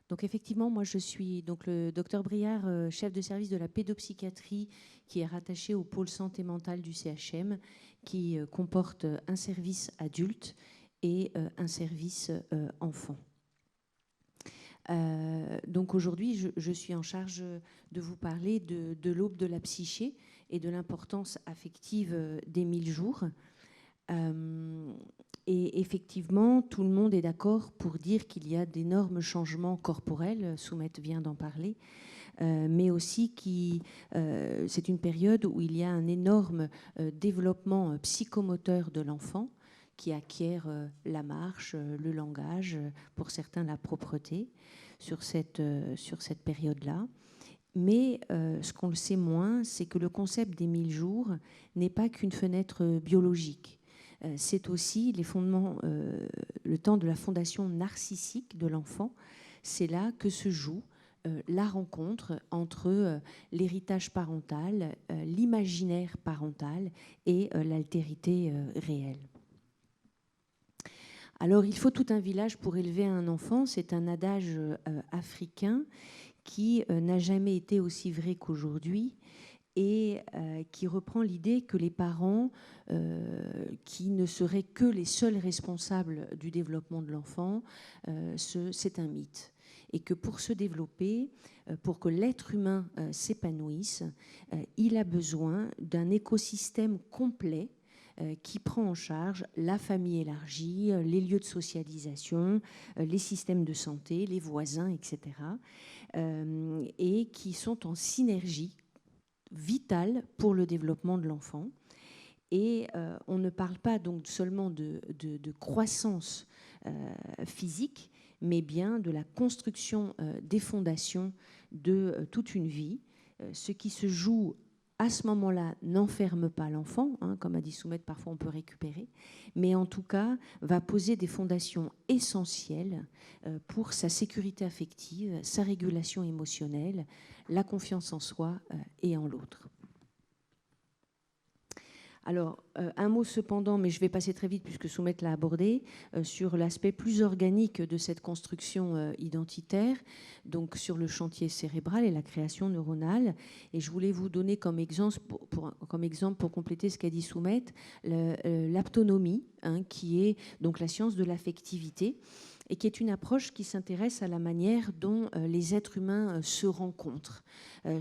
Donc effectivement, moi je suis donc le docteur Briard, chef de service de la pédopsychiatrie qui est rattaché au pôle santé mentale du CHM, qui comporte un service adulte et un service enfant. Donc aujourd'hui, je suis en charge de vous parler de l'aube de la psyché et de l'importance affective des 1000 jours. Et effectivement, tout le monde est d'accord pour dire qu'il y a d'énormes changements corporels, Soumette vient d'en parler, mais aussi c'est une période où il y a un énorme développement psychomoteur de l'enfant qui acquiert la marche, le langage, pour certains la propreté sur cette période-là. Mais ce qu'on le sait moins, c'est que le concept des 1000 jours n'est pas qu'une fenêtre biologique. C'est aussi les fondements, le temps de la fondation narcissique de l'enfant. C'est là que se joue la rencontre entre l'héritage parental, l'imaginaire parental et l'altérité réelle. Alors, il faut tout un village pour élever un enfant. C'est un adage africain qui n'a jamais été aussi vrai qu'aujourd'hui et qui reprend l'idée que les parents, qui ne seraient que les seuls responsables du développement de l'enfant, c'est un mythe. Et que pour se développer, pour que l'être humain s'épanouisse, il a besoin d'un écosystème complet qui prend en charge la famille élargie, les lieux de socialisation, les systèmes de santé, les voisins, etc. Et qui sont en synergie vitale pour le développement de l'enfant. Et on ne parle pas donc seulement de croissance physique, mais bien de la construction des fondations de toute une vie. Ce qui se joue à ce moment-là n'enferme pas l'enfant, hein, comme a dit Soumette, parfois on peut récupérer, mais en tout cas va poser des fondations essentielles pour sa sécurité affective, sa régulation émotionnelle, la confiance en soi et en l'autre. Alors, un mot cependant, mais je vais passer très vite puisque Soumette l'a abordé, sur l'aspect plus organique de cette construction identitaire, donc sur le chantier cérébral et la création neuronale. Et je voulais vous donner comme exemple, pour compléter ce qu'a dit Soumette, l'aptonomie, hein, qui est donc la science de l'affectivité, et qui est une approche qui s'intéresse à la manière dont les êtres humains se rencontrent,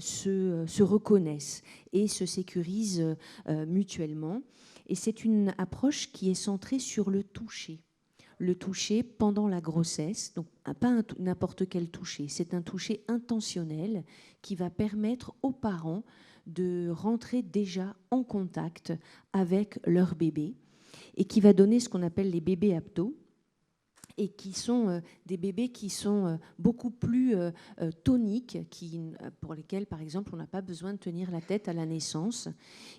se reconnaissent et se sécurisent mutuellement. Et c'est une approche qui est centrée sur le toucher. Le toucher pendant la grossesse, donc pas n'importe quel toucher, c'est un toucher intentionnel qui va permettre aux parents de rentrer déjà en contact avec leur bébé et qui va donner ce qu'on appelle les bébés aptos, et qui sont des bébés qui sont beaucoup plus toniques, pour lesquels, par exemple, on n'a pas besoin de tenir la tête à la naissance,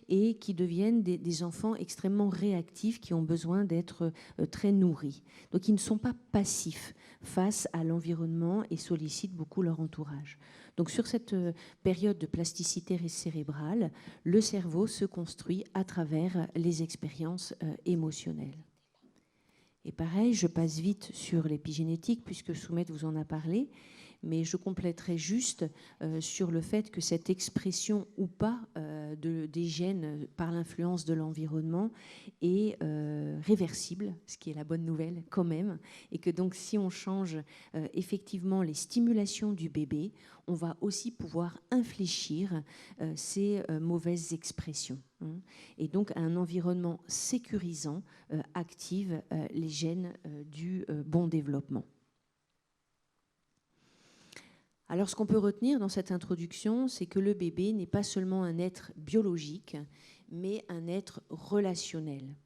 et qui deviennent des enfants extrêmement réactifs, qui ont besoin d'être très nourris. Donc, ils ne sont pas passifs face à l'environnement et sollicitent beaucoup leur entourage. Donc, sur cette période de plasticité cérébrale, le cerveau se construit à travers les expériences émotionnelles. Et pareil, je passe vite sur l'épigénétique, puisque Soumette vous en a parlé, mais je compléterai juste sur le fait que cette expression ou pas des gènes par l'influence de l'environnement est réversible, ce qui est la bonne nouvelle quand même, et que donc si on change effectivement les stimulations du bébé, on va aussi pouvoir infléchir ces mauvaises expressions. Et donc un environnement sécurisant active les gènes du bon développement. Alors, ce qu'on peut retenir dans cette introduction, c'est que le bébé n'est pas seulement un être biologique, mais un être relationnel.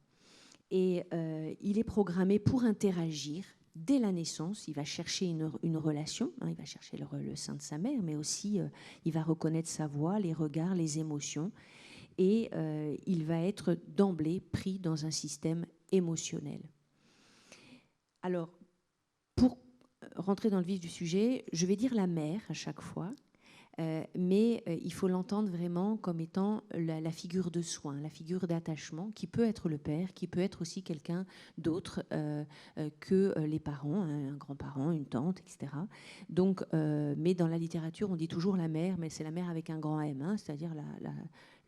Et il est programmé pour interagir dès la naissance. Il va chercher une relation, hein, il va chercher le sein de sa mère, mais aussi il va reconnaître sa voix, les regards, les émotions. Et il va être d'emblée pris dans un système émotionnel. Alors, pour rentrer dans le vif du sujet, je vais dire la mère à chaque fois, mais il faut l'entendre vraiment comme étant la figure de soin, la figure d'attachement, qui peut être le père, qui peut être aussi quelqu'un d'autre que les parents, hein, un grand-parent, une tante, etc. Donc, mais dans la littérature, on dit toujours la mère, mais c'est la mère avec un grand M, hein, c'est-à-dire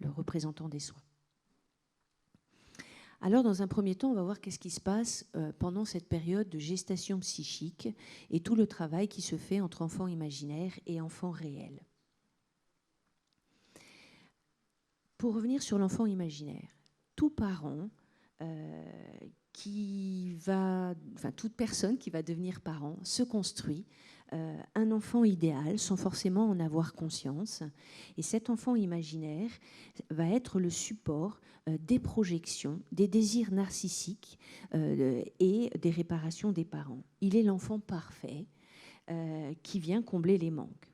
le représentant des soins. Alors, dans un premier temps, on va voir qu'est-ce qui se passe pendant cette période de gestation psychique et tout le travail qui se fait entre enfants imaginaires et enfants réels. Pour revenir sur l'enfant imaginaire, tout parent toute personne qui va devenir parent se construit un enfant idéal sans forcément en avoir conscience. Et cet enfant imaginaire va être le support des projections, des désirs narcissiques et des réparations des parents. Il est l'enfant parfait qui vient combler les manques.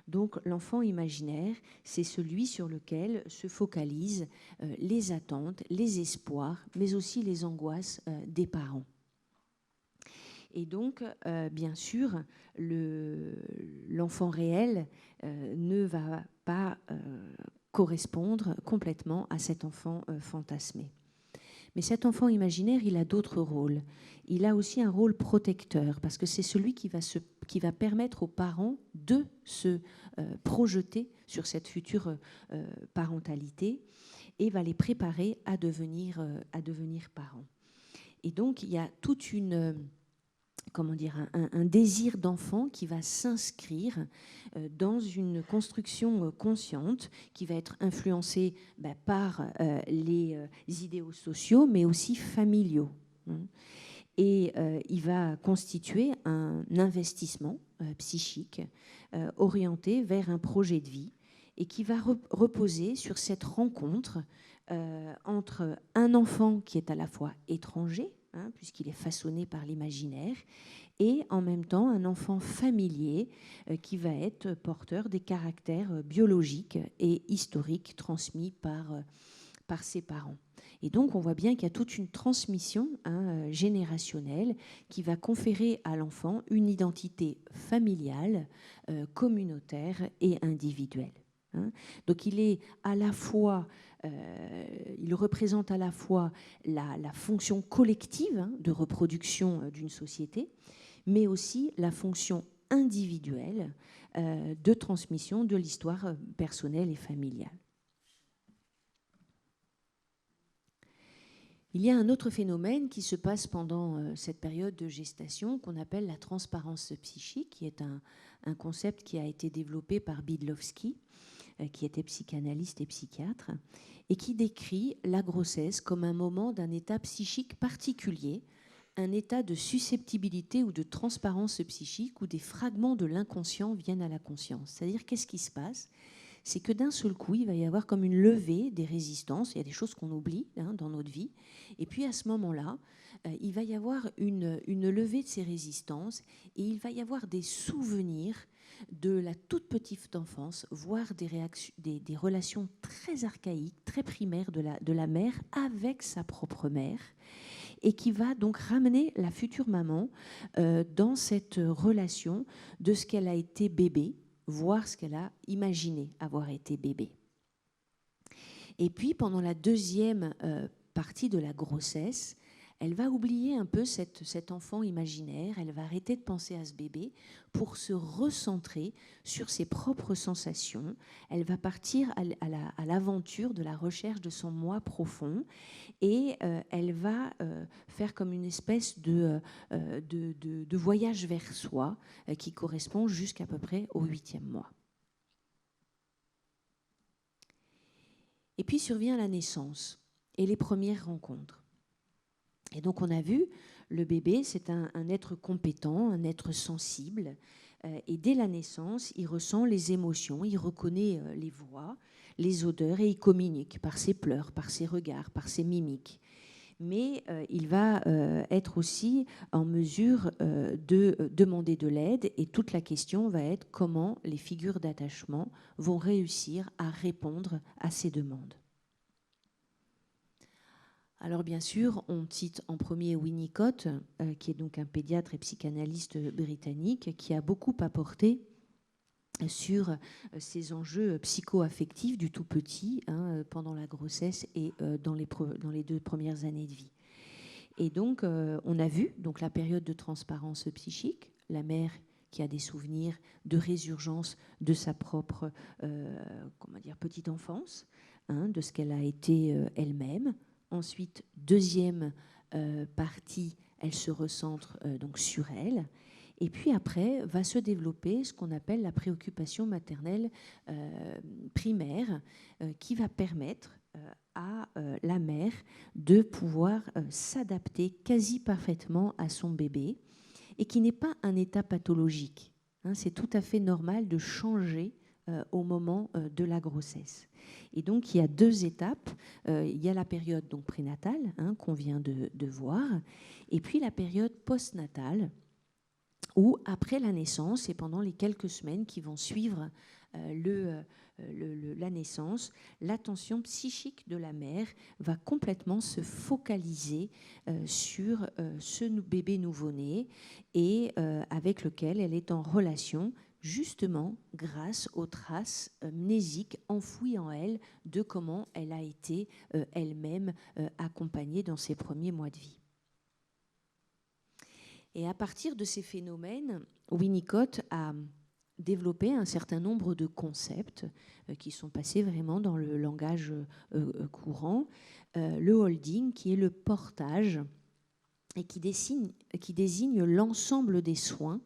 Donc l'enfant imaginaire, c'est celui sur lequel se focalisent les attentes, les espoirs, mais aussi les angoisses des parents. Et donc, bien sûr, l'enfant réel ne va pas correspondre complètement à cet enfant fantasmé. Mais cet enfant imaginaire, il a d'autres rôles. Il a aussi un rôle protecteur, parce que c'est celui qui va permettre aux parents de se projeter sur cette future parentalité et va les préparer à devenir parents. Et donc, il y a toute un désir d'enfant qui va s'inscrire dans une construction consciente qui va être influencée par les idéaux sociaux, mais aussi familiaux. Et il va constituer un investissement psychique orienté vers un projet de vie et qui va reposer sur cette rencontre entre un enfant qui est à la fois étranger, puisqu'il est façonné par l'imaginaire, et en même temps un enfant familier qui va être porteur des caractères biologiques et historiques transmis par ses parents. Et donc on voit bien qu'il y a toute une transmission générationnelle qui va conférer à l'enfant une identité familiale, communautaire et individuelle. Donc il est à la fois il représente à la fois la fonction collective de reproduction d'une société, mais aussi la fonction individuelle de transmission de l'histoire personnelle et familiale. Il y a un autre phénomène qui se passe pendant cette période de gestation qu'on appelle la transparence psychique, qui est un concept qui a été développé par Bidlowski, qui était psychanalyste et psychiatre, et qui décrit la grossesse comme un moment d'un état psychique particulier, un état de susceptibilité ou de transparence psychique où des fragments de l'inconscient viennent à la conscience. C'est-à-dire, qu'est-ce qui se passe ? C'est que d'un seul coup, il va y avoir comme une levée des résistances. Il y a des choses qu'on oublie dans notre vie. Et puis à ce moment-là, il va y avoir une levée de ces résistances et il va y avoir des souvenirs de la toute petite enfance, voire des relations très archaïques, très primaires de la mère avec sa propre mère, et qui va donc ramener la future maman dans cette relation de ce qu'elle a été bébé, voire ce qu'elle a imaginé avoir été bébé. Et puis, pendant la deuxième partie de la grossesse, elle va oublier un peu cet enfant imaginaire, elle va arrêter de penser à ce bébé pour se recentrer sur ses propres sensations. Elle va partir à l'aventure de la recherche de son moi profond et elle va faire comme une espèce de voyage vers soi qui correspond jusqu'à peu près au 8e mois. Et puis survient la naissance et les premières rencontres. Et donc on a vu, le bébé, c'est un être compétent, un être sensible. Et dès la naissance, il ressent les émotions, il reconnaît les voix, les odeurs et il communique par ses pleurs, par ses regards, par ses mimiques. Mais il va être aussi en mesure de demander de l'aide et toute la question va être comment les figures d'attachement vont réussir à répondre à ces demandes. Alors bien sûr, on cite en premier Winnicott, qui est donc un pédiatre et psychanalyste britannique, qui a beaucoup apporté sur ces enjeux psycho-affectifs du tout petit, pendant la grossesse et dans les 2 premières années de vie. Et donc, on a vu donc, la période de transparence psychique, la mère qui a des souvenirs de résurgence de sa propre petite enfance, de ce qu'elle a été elle-même. Ensuite, deuxième partie, elle se recentre donc sur elle. Et puis après, va se développer ce qu'on appelle la préoccupation maternelle primaire, qui va permettre à la mère de pouvoir s'adapter quasi parfaitement à son bébé, et qui n'est pas un état pathologique. C'est tout à fait normal de changer au moment de la grossesse. Et donc, il y a 2 étapes. Il y a la période donc, prénatale, qu'on vient de voir, et puis la période postnatale, où après la naissance et pendant les quelques semaines qui vont suivre la naissance, l'attention psychique de la mère va complètement se focaliser sur ce bébé nouveau-né et avec lequel elle est en relation justement grâce aux traces mnésiques enfouies en elle de comment elle a été elle-même accompagnée dans ses premiers mois de vie. Et à partir de ces phénomènes, Winnicott a développé un certain nombre de concepts qui sont passés vraiment dans le langage courant. Le holding, qui est le portage et qui désigne l'ensemble des soins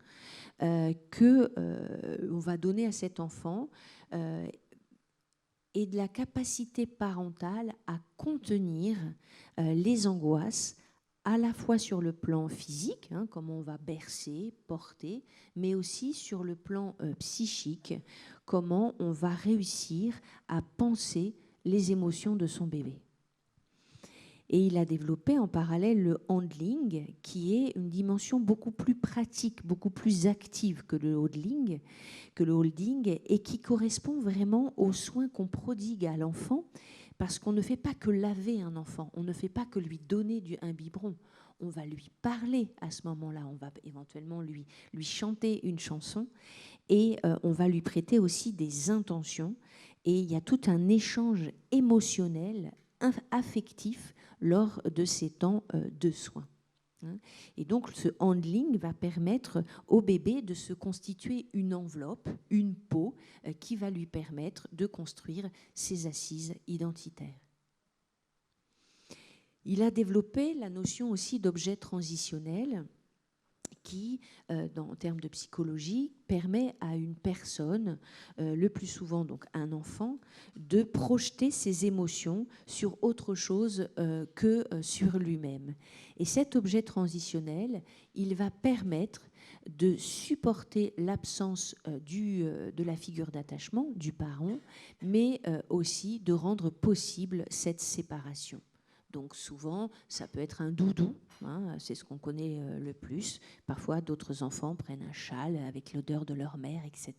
qu'on va donner à cet enfant et de la capacité parentale à contenir les angoisses, à la fois sur le plan physique, comment on va bercer, porter, mais aussi sur le plan psychique, comment on va réussir à penser les émotions de son bébé. Et il a développé en parallèle le handling, qui est une dimension beaucoup plus pratique, beaucoup plus active que le holding, et qui correspond vraiment aux soins qu'on prodigue à l'enfant, parce qu'on ne fait pas que laver un enfant, on ne fait pas que lui donner un biberon, on va lui parler à ce moment-là, on va éventuellement lui chanter une chanson, et on va lui prêter aussi des intentions, et il y a tout un échange émotionnel, affectif, lors de ces temps de soins. Et donc ce handling va permettre au bébé de se constituer une enveloppe, une peau, qui va lui permettre de construire ses assises identitaires. Il a développé la notion aussi d'objet transitionnel qui, en termes de psychologie, permet à une personne, le plus souvent donc un enfant, de projeter ses émotions sur autre chose que sur lui-même. Et cet objet transitionnel, il va permettre de supporter l'absence de la figure d'attachement du parent, mais aussi de rendre possible cette séparation. Donc souvent, ça peut être un doudou, c'est ce qu'on connaît le plus. Parfois, d'autres enfants prennent un châle avec l'odeur de leur mère, etc.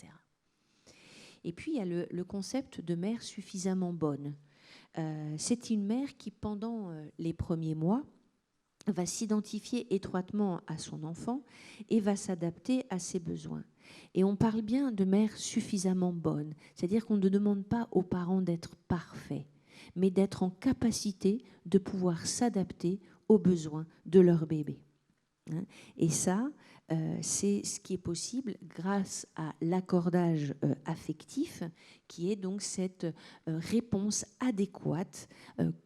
Et puis, il y a le concept de mère suffisamment bonne. C'est une mère qui, pendant les premiers mois, va s'identifier étroitement à son enfant et va s'adapter à ses besoins. Et on parle bien de mère suffisamment bonne, c'est-à-dire qu'on ne demande pas aux parents d'être parfaits, mais d'être en capacité de pouvoir s'adapter aux besoins de leur bébé. Et ça, c'est ce qui est possible grâce à l'accordage affectif, qui est donc cette réponse adéquate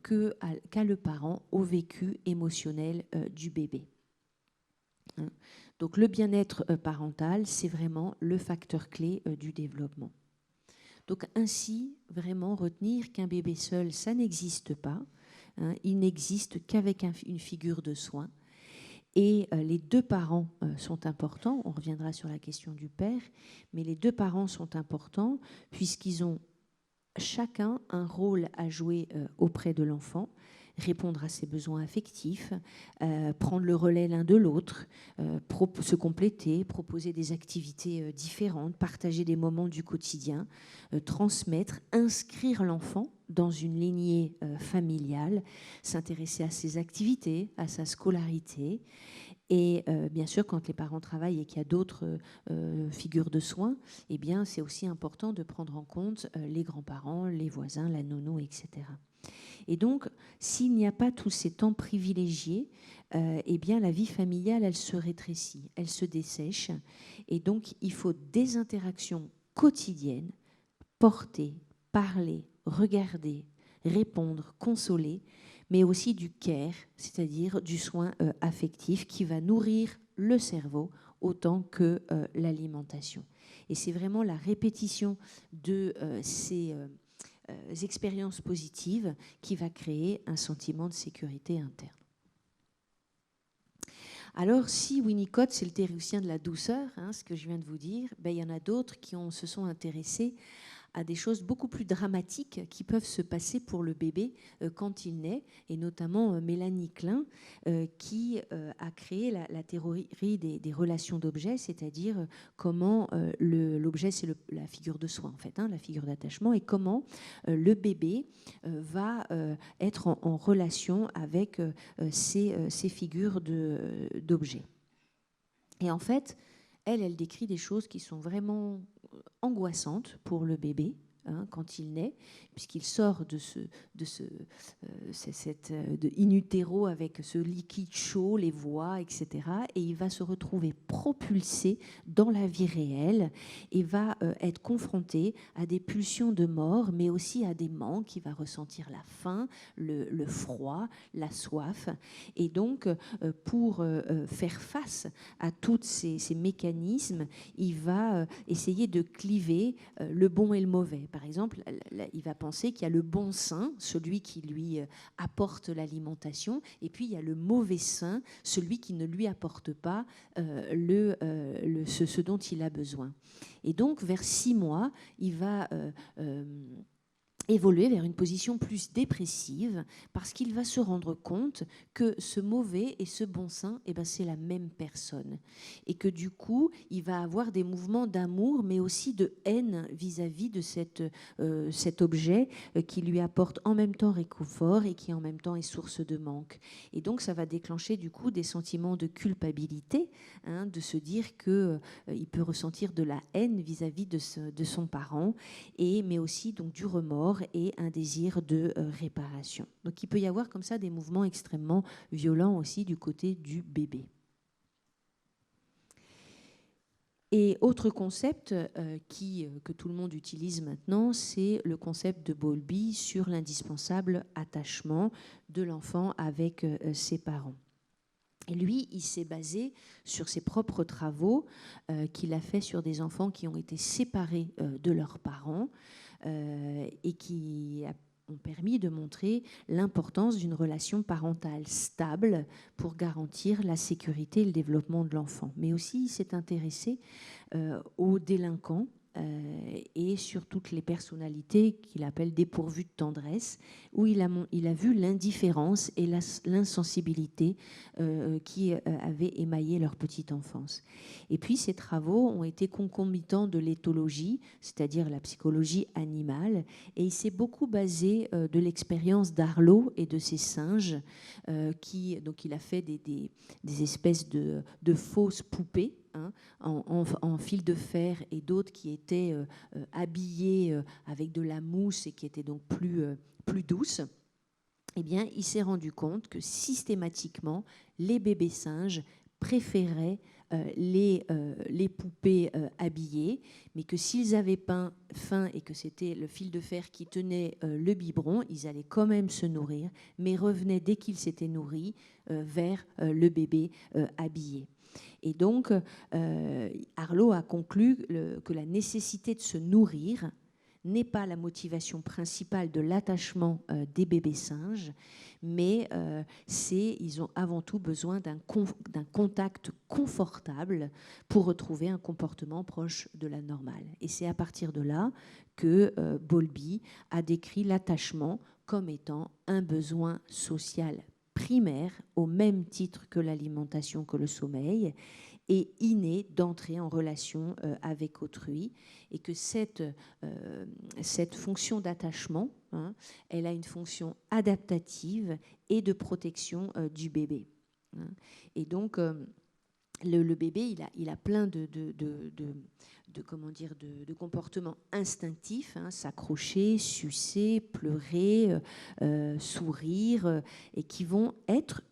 qu'a le parent au vécu émotionnel du bébé. Donc le bien-être parental, c'est vraiment le facteur clé du développement. Donc ainsi, vraiment retenir qu'un bébé seul, ça n'existe pas. Il n'existe qu'avec une figure de soin. Et les 2 parents sont importants. On reviendra sur la question du père. Mais les 2 parents sont importants puisqu'ils ont chacun un rôle à jouer auprès de l'enfant, répondre à ses besoins affectifs, prendre le relais l'un de l'autre, se compléter, proposer des activités différentes, partager des moments du quotidien, transmettre, inscrire l'enfant dans une lignée familiale, s'intéresser à ses activités, à sa scolarité, Et bien sûr, quand les parents travaillent et qu'il y a d'autres figures de soins, eh bien, c'est aussi important de prendre en compte les grands-parents, les voisins, la nounou, etc. Et donc, s'il n'y a pas tous ces temps privilégiés, eh bien, la vie familiale, elle se rétrécit, elle se dessèche. Et donc, il faut des interactions quotidiennes, porter, parler, regarder, répondre, consoler, mais aussi du care, c'est-à-dire du soin affectif qui va nourrir le cerveau autant que l'alimentation. Et c'est vraiment la répétition de ces expériences positives qui va créer un sentiment de sécurité interne. Alors, si Winnicott, c'est le théoricien de la douceur, ce que je viens de vous dire, ben, il y en a d'autres qui se sont intéressés à des choses beaucoup plus dramatiques qui peuvent se passer pour le bébé quand il naît, et notamment Mélanie Klein, qui a créé la théorie des relations d'objets, c'est-à-dire comment l'objet, c'est la figure de soi, en fait, la figure d'attachement, et comment le bébé va être en relation avec ces figures d'objets. Et en fait, elle décrit des choses qui sont vraiment angoissante pour le bébé quand il naît, puisqu'il sort de in utero avec ce liquide chaud, les voix, etc. Et il va se retrouver propulsé dans la vie réelle et va être confronté à des pulsions de mort, mais aussi à des manques. Il va ressentir la faim, le froid, la soif. Et donc, pour faire face à tous ces mécanismes, il va essayer de cliver le bon et le mauvais. Par exemple, il va penser qu'il y a le bon sein, celui qui lui apporte l'alimentation, et puis il y a le mauvais sein, celui qui ne lui apporte pas ce dont il a besoin. Et donc, vers 6 mois, il va évoluer vers une position plus dépressive parce qu'il va se rendre compte que ce mauvais et ce bon sein, c'est la même personne. Et que du coup, il va avoir des mouvements d'amour, mais aussi de haine vis-à-vis de cet objet qui lui apporte en même temps réconfort et qui en même temps est source de manque. Et donc, ça va déclencher du coup des sentiments de culpabilité, de se dire qu'il peut ressentir de la haine vis-à-vis de son parent, mais aussi donc du remords et un désir de réparation. Donc il peut y avoir comme ça des mouvements extrêmement violents aussi du côté du bébé. Et autre concept que tout le monde utilise maintenant, c'est le concept de Bowlby sur l'indispensable attachement de l'enfant avec ses parents. Et lui, il s'est basé sur ses propres travaux qu'il a fait sur des enfants qui ont été séparés de leurs parents et qui ont permis de montrer l'importance d'une relation parentale stable pour garantir la sécurité et le développement de l'enfant. Mais aussi, il s'est intéressé aux délinquants et sur toutes les personnalités qu'il appelle dépourvues de tendresse, où il a vu l'indifférence et l'insensibilité qui avaient émaillé leur petite enfance. Et puis ces travaux ont été concomitants de l'éthologie, c'est-à-dire la psychologie animale, et il s'est beaucoup basé de l'expérience d'Arlo et de ses singes, donc il a fait des espèces de fausses poupées, en fil de fer, et d'autres qui étaient habillées avec de la mousse et qui étaient donc plus douces. Eh bien, il s'est rendu compte que systématiquement, les bébés singes préféraient les poupées habillées, mais que s'ils avaient faim et que c'était le fil de fer qui tenait le biberon, ils allaient quand même se nourrir, mais revenaient dès qu'ils s'étaient nourris vers le bébé habillé. Et donc, Arlo a conclu que la nécessité de se nourrir n'est pas la motivation principale de l'attachement des bébés singes, mais ils ont avant tout besoin d'un contact confortable pour retrouver un comportement proche de la normale. Et c'est à partir de là que Bowlby a décrit l'attachement comme étant un besoin social primaire, au même titre que l'alimentation, que le sommeil, et inné d'entrer en relation avec autrui, et que cette fonction d'attachement, elle a une fonction adaptative et de protection du bébé. Et donc, le bébé, il a plein de comportements instinctifs, hein, s'accrocher, sucer, pleurer, sourire, et qui vont être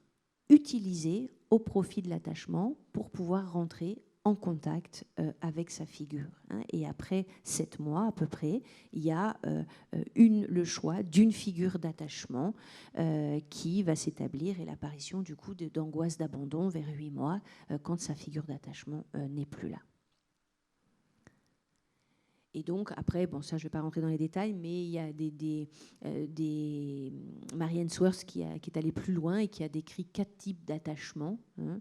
utilisés au profit de l'attachement pour pouvoir rentrer en contact avec sa figure. Hein. Et après 7 mois à peu près, il y a le choix d'une figure d'attachement qui va s'établir, et l'apparition du coup d'angoisse d'abandon vers 8 mois quand sa figure d'attachement n'est plus là. Et donc, après, bon, ça, je ne vais pas rentrer dans les détails, mais il y a Mary Ainsworth qui est allée plus loin et qui a décrit 4 types d'attachements, hein,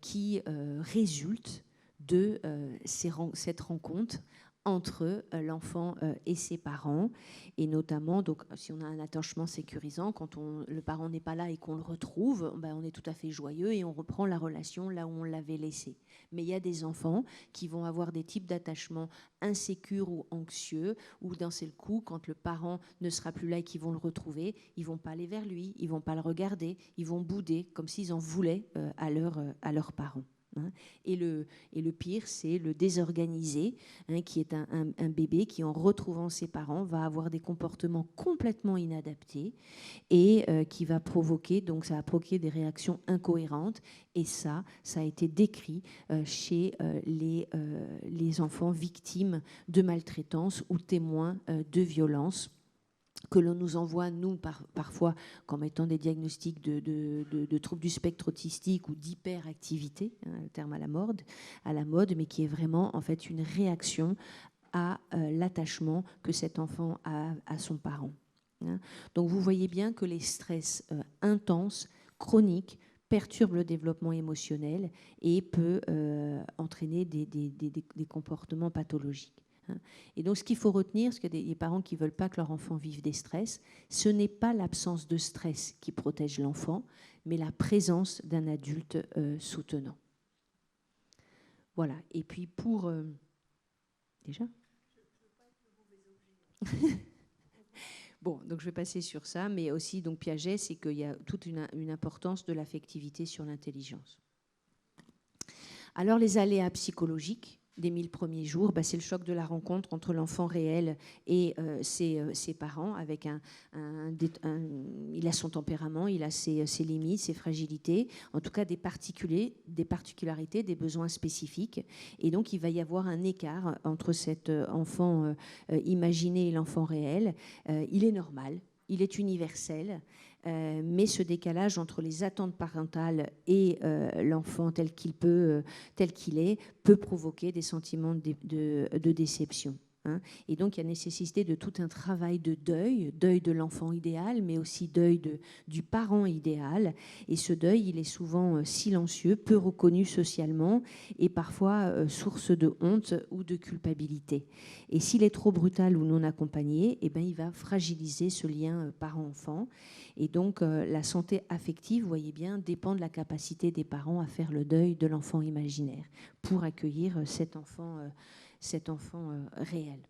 qui résultent de cette rencontre entre l'enfant et ses parents, et notamment, donc, si on a un attachement sécurisant, quand le parent n'est pas là et qu'on le retrouve, ben, on est tout à fait joyeux et on reprend la relation là où on l'avait laissée. Mais il y a des enfants qui vont avoir des types d'attachements insécures ou anxieux, où d'un seul coup, quand le parent ne sera plus là et qu'ils vont le retrouver, ils vont pas aller vers lui, ils vont pas le regarder, ils vont bouder comme s'ils en voulaient à leurs parents. Hein. Et le pire, c'est le désorganisé, hein, qui est un bébé qui, en retrouvant ses parents, va avoir des comportements complètement inadaptés et qui va provoquer, donc ça va provoquer des réactions incohérentes. Et ça a été décrit chez les enfants victimes de maltraitance ou témoins de violence, que l'on nous envoie, nous, parfois, comme étant des diagnostics de troubles du spectre autistique ou d'hyperactivité, hein, le terme à la mode, mais qui est vraiment, en fait, une réaction à l'attachement que cet enfant a à son parent. Hein. Donc, vous voyez bien que les stress intenses, chroniques, perturbe le développement émotionnel et peut entraîner des comportements pathologiques. Et donc, ce qu'il faut retenir, parce qu'il y a des parents qui ne veulent pas que leur enfant vive des stress, ce n'est pas l'absence de stress qui protège l'enfant, mais la présence d'un adulte soutenant. Voilà. Et puis pour... Déjà Bon, donc je vais passer sur ça, mais aussi, donc Piaget, c'est qu'il y a toute une importance de l'affectivité sur l'intelligence. Alors, les aléas psychologiques des 1000 premiers jours, c'est le choc de la rencontre entre l'enfant réel et ses parents. Avec il a son tempérament, il a ses limites, ses fragilités, en tout cas des particularités, des besoins spécifiques. Et donc, il va y avoir un écart entre cet enfant imaginé et l'enfant réel. Il est normal, il est universel. Mais ce décalage entre les attentes parentales et l'enfant tel qu'il est, peut provoquer des sentiments de déception. Hein. Et donc, il y a nécessité de tout un travail de deuil de l'enfant idéal, mais aussi deuil du parent idéal. Et ce deuil, il est souvent silencieux, peu reconnu socialement et parfois source de honte ou de culpabilité. Et s'il est trop brutal ou non accompagné, il va fragiliser ce lien parent-enfant. Et donc, la santé affective, vous voyez bien, dépend de la capacité des parents à faire le deuil de l'enfant imaginaire pour accueillir cet enfant réel.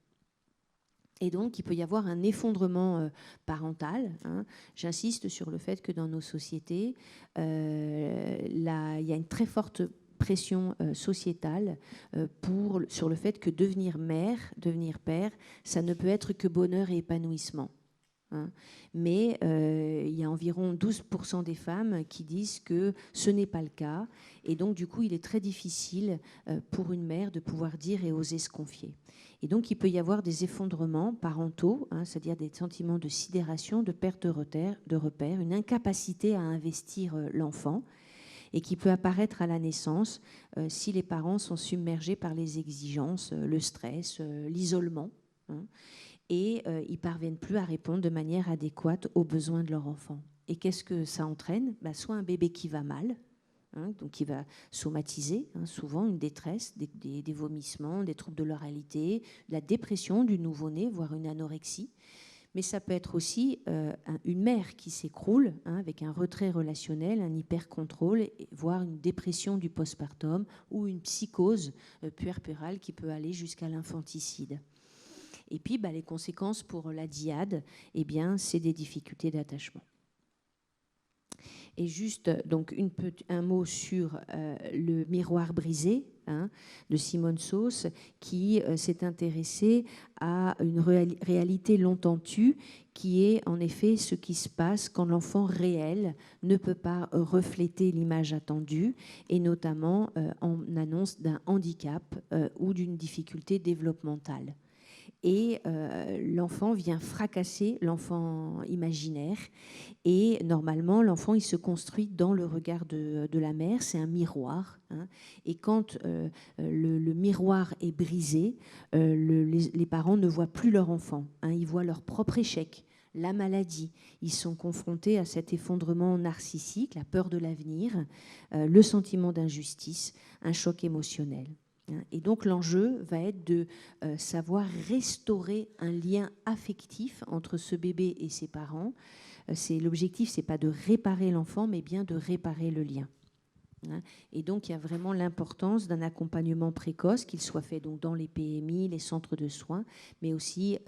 Et donc, il peut y avoir un effondrement parental. Hein. J'insiste sur le fait que dans nos sociétés, il y a une très forte pression sociétale sur le fait que devenir mère, devenir père, ça ne peut être que bonheur et épanouissement. Hein. Mais il y a environ 12% des femmes qui disent que ce n'est pas le cas. Et donc, du coup, il est très difficile pour une mère de pouvoir dire et oser se confier. Et donc, il peut y avoir des effondrements parentaux, hein, c'est-à-dire des sentiments de sidération, de perte de repères, une incapacité à investir l'enfant, et qui peut apparaître à la naissance si les parents sont submergés par les exigences, le stress, l'isolement. Hein. Et ils ne parviennent plus à répondre de manière adéquate aux besoins de leur enfant. Et qu'est-ce que ça entraîne ? Soit un bébé qui va mal, hein, donc qui va somatiser, hein, souvent une détresse, des vomissements, des troubles de l'oralité, la dépression du nouveau-né, voire une anorexie. Mais ça peut être aussi une mère qui s'écroule, hein, avec un retrait relationnel, un hyper-contrôle, voire une dépression du postpartum ou une psychose puerpérale qui peut aller jusqu'à l'infanticide. Et puis, les conséquences pour la dyade, c'est des difficultés d'attachement. Et juste donc un mot sur le miroir brisé, de Simone Sauce, qui s'est intéressée à une réalité longtemps tue, qui est en effet ce qui se passe quand l'enfant réel ne peut pas refléter l'image attendue, et notamment en annonce d'un handicap ou d'une difficulté développementale. Et l'enfant vient fracasser l'enfant imaginaire. Et normalement, l'enfant, il se construit dans le regard de la mère. C'est un miroir. Et quand le miroir est brisé, les parents ne voient plus leur enfant. Ils voient leur propre échec, la maladie. Ils sont confrontés à cet effondrement narcissique, la peur de l'avenir, le sentiment d'injustice, un choc émotionnel. Et donc l'enjeu va être de savoir restaurer un lien affectif entre ce bébé et ses parents. L'objectif, c'est pas de réparer l'enfant, mais bien de réparer le lien. Et donc il y a vraiment l'importance d'un accompagnement précoce, qu'il soit fait donc dans les PMI, les centres de soins, mais aussi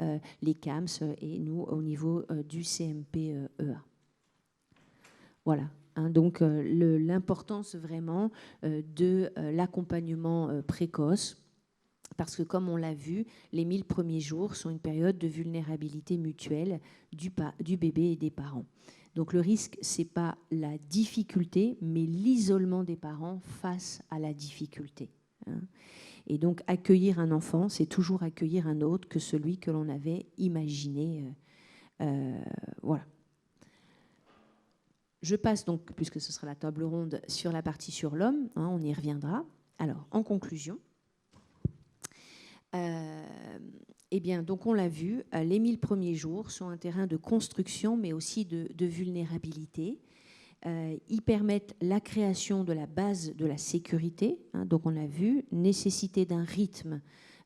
les CAMS et nous au niveau du CMP-EA. Voilà. Donc l'importance vraiment de l'accompagnement précoce, parce que comme on l'a vu, les 1000 premiers jours sont une période de vulnérabilité mutuelle du bébé et des parents. Donc le risque, ce n'est pas la difficulté, mais l'isolement des parents face à la difficulté. Et donc accueillir un enfant, c'est toujours accueillir un autre que celui que l'on avait imaginé. Voilà. Je passe donc, puisque ce sera la table ronde, sur la partie sur l'homme, on y reviendra. Alors, en conclusion, eh bien, donc on l'a vu, les 1000 premiers jours sont un terrain de construction, mais aussi de vulnérabilité. Ils permettent la création de la base de la sécurité. Donc on l'a vu, nécessité d'un rythme,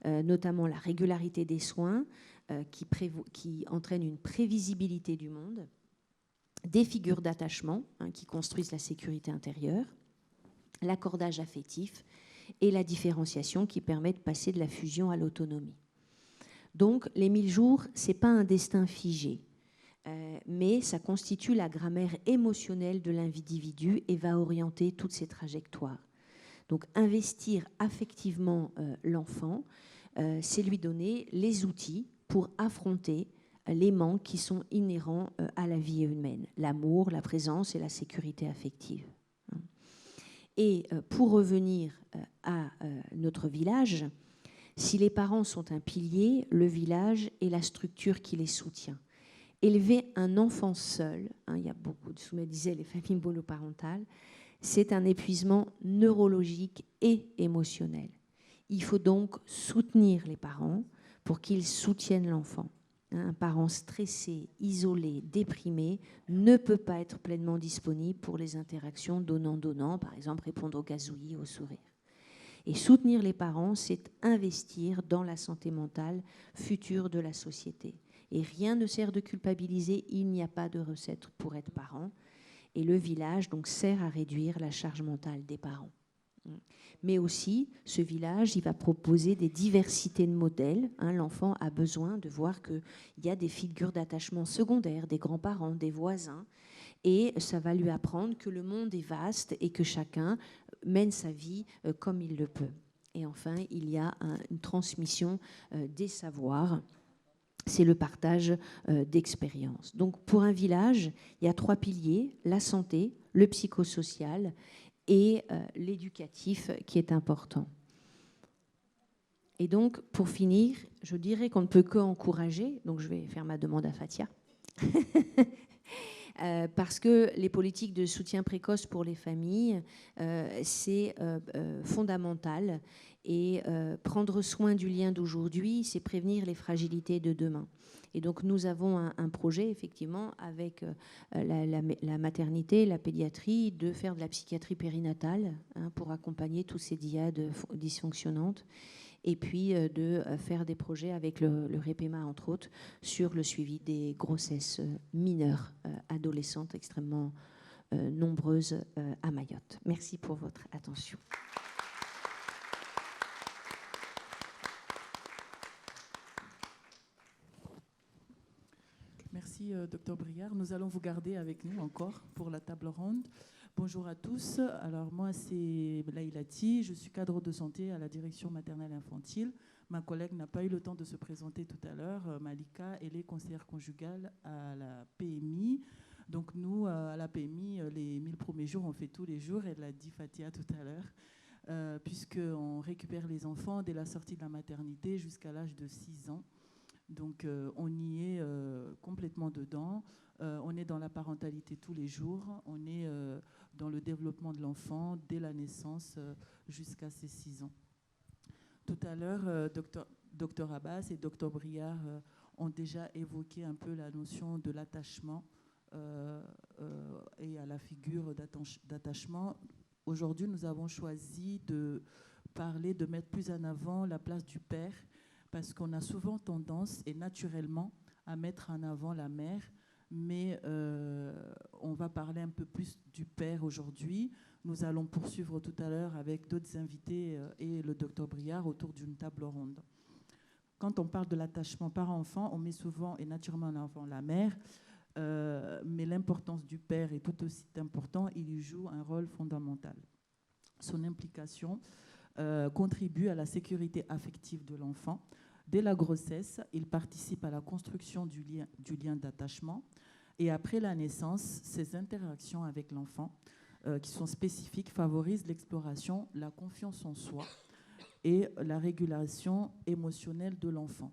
notamment la régularité des soins, qui entraîne une prévisibilité du monde, des figures d'attachement qui construisent la sécurité intérieure, l'accordage affectif et la différenciation qui permet de passer de la fusion à l'autonomie. Donc les 1000 jours, ce n'est pas un destin figé, mais ça constitue la grammaire émotionnelle de l'individu et va orienter toutes ses trajectoires. Donc investir affectivement l'enfant, c'est lui donner les outils pour affronter les manques qui sont inhérents à la vie humaine, l'amour, la présence et la sécurité affective. Et pour revenir à notre village, si les parents sont un pilier, le village est la structure qui les soutient. Élever un enfant seul, il y a beaucoup de Soumet disait les familles monoparentales, c'est un épuisement neurologique et émotionnel. Il faut donc soutenir les parents pour qu'ils soutiennent l'enfant. Un parent stressé, isolé, déprimé ne peut pas être pleinement disponible pour les interactions donnant-donnant, par exemple répondre au gazouillis, au sourire. Et soutenir les parents, c'est investir dans la santé mentale future de la société. Et rien ne sert de culpabiliser, il n'y a pas de recette pour être parent. Et le village donc sert à réduire la charge mentale des parents. Mais aussi, ce village, il va proposer des diversités de modèles. L'enfant a besoin de voir qu'il y a des figures d'attachement secondaires, des grands-parents, des voisins, et ça va lui apprendre que le monde est vaste et que chacun mène sa vie comme il le peut. Et enfin, il y a une transmission des savoirs. C'est le partage d'expériences. Donc, pour un village, il y a 3 piliers, la santé, le psychosocial et l'éducatif qui est important. Et donc, pour finir, je dirais qu'on ne peut qu'encourager, donc je vais faire ma demande à Fatia, parce que les politiques de soutien précoce pour les familles, c'est fondamental. Et prendre soin du lien d'aujourd'hui, c'est prévenir les fragilités de demain. Et donc nous avons un projet, effectivement, avec la maternité, la pédiatrie, de faire de la psychiatrie périnatale pour accompagner tous ces dyades dysfonctionnantes. Et puis de faire des projets avec le REPEMA, entre autres, sur le suivi des grossesses mineures, adolescentes extrêmement nombreuses à Mayotte. Merci pour votre attention. Merci Merci, Dr Briard. Nous allons vous garder avec nous encore pour la table ronde. Bonjour à tous. Alors moi, c'est Laïlati. Je suis cadre de santé à la direction maternelle infantile. Ma collègue n'a pas eu le temps de se présenter tout à l'heure. Malika, elle est conseillère conjugale à la PMI. Donc nous, à la PMI, les 1000 premiers jours, on fait tous les jours. Elle l'a dit Fatia tout à l'heure, puisqu'on récupère les enfants dès la sortie de la maternité jusqu'à l'âge de 6 ans. Donc on y est complètement dedans. On est dans la parentalité tous les jours. On est dans le développement de l'enfant dès la naissance jusqu'à ses 6 ans. Tout à l'heure, Dr Abbas et Dr Briard ont déjà évoqué un peu la notion de l'attachement et à la figure d'attachement. Aujourd'hui, nous avons choisi de mettre plus en avant la place du père, parce qu'on a souvent tendance, et naturellement, à mettre en avant la mère, mais on va parler un peu plus du père aujourd'hui. Nous allons poursuivre tout à l'heure avec d'autres invités et le docteur Briard autour d'une table ronde. Quand on parle de l'attachement parent-enfant, on met souvent et naturellement en avant la mère, mais l'importance du père est tout aussi importante. Il y joue un rôle fondamental. Son implication contribue à la sécurité affective de l'enfant. Dès la grossesse, il participe à la construction du lien d'attachement. Et après la naissance, ses interactions avec l'enfant, qui sont spécifiques, favorisent l'exploration, la confiance en soi et la régulation émotionnelle de l'enfant.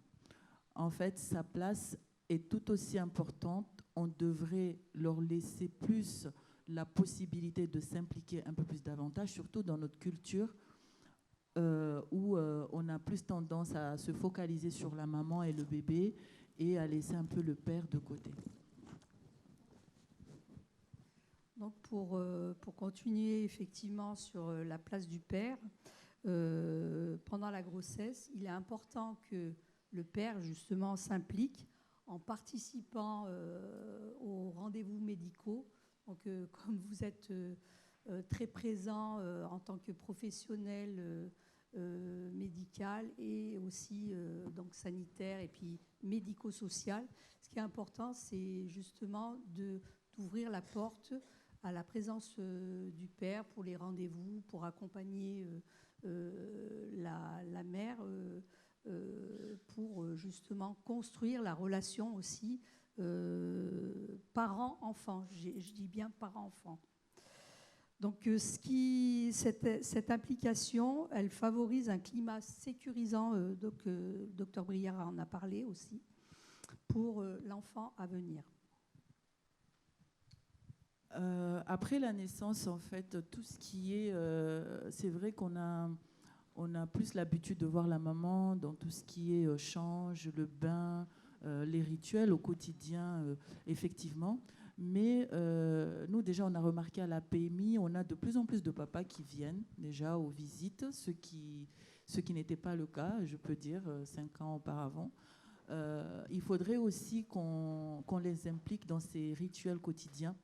En fait, sa place est tout aussi importante. On devrait leur laisser plus la possibilité de s'impliquer un peu plus davantage, surtout dans notre culture, où on a plus tendance à se focaliser sur la maman et le bébé et à laisser un peu le père de côté. Donc pour continuer effectivement sur la place du père, pendant la grossesse, il est important que le père justement s'implique en participant aux rendez-vous médicaux. Donc comme vous êtes très présent en tant que professionnel médical et aussi donc sanitaire et puis médico-social. Ce qui est important, c'est justement d'ouvrir la porte à la présence du père pour les rendez-vous, pour accompagner la mère, pour justement construire la relation aussi parent-enfant. Je dis bien parent-enfant. Donc, cette implication, elle favorise un climat sécurisant, Dr Briard en a parlé aussi, pour l'enfant à venir. Après la naissance, en fait, tout ce qui est... c'est vrai qu'on a plus l'habitude de voir la maman dans tout ce qui est change, le bain, les rituels au quotidien, effectivement. Mais nous, déjà, on a remarqué à la PMI, on a de plus en plus de papas qui viennent déjà aux visites, ce qui n'était pas le cas, je peux dire, 5 ans auparavant. Il faudrait aussi qu'on les implique dans ces rituels quotidiens.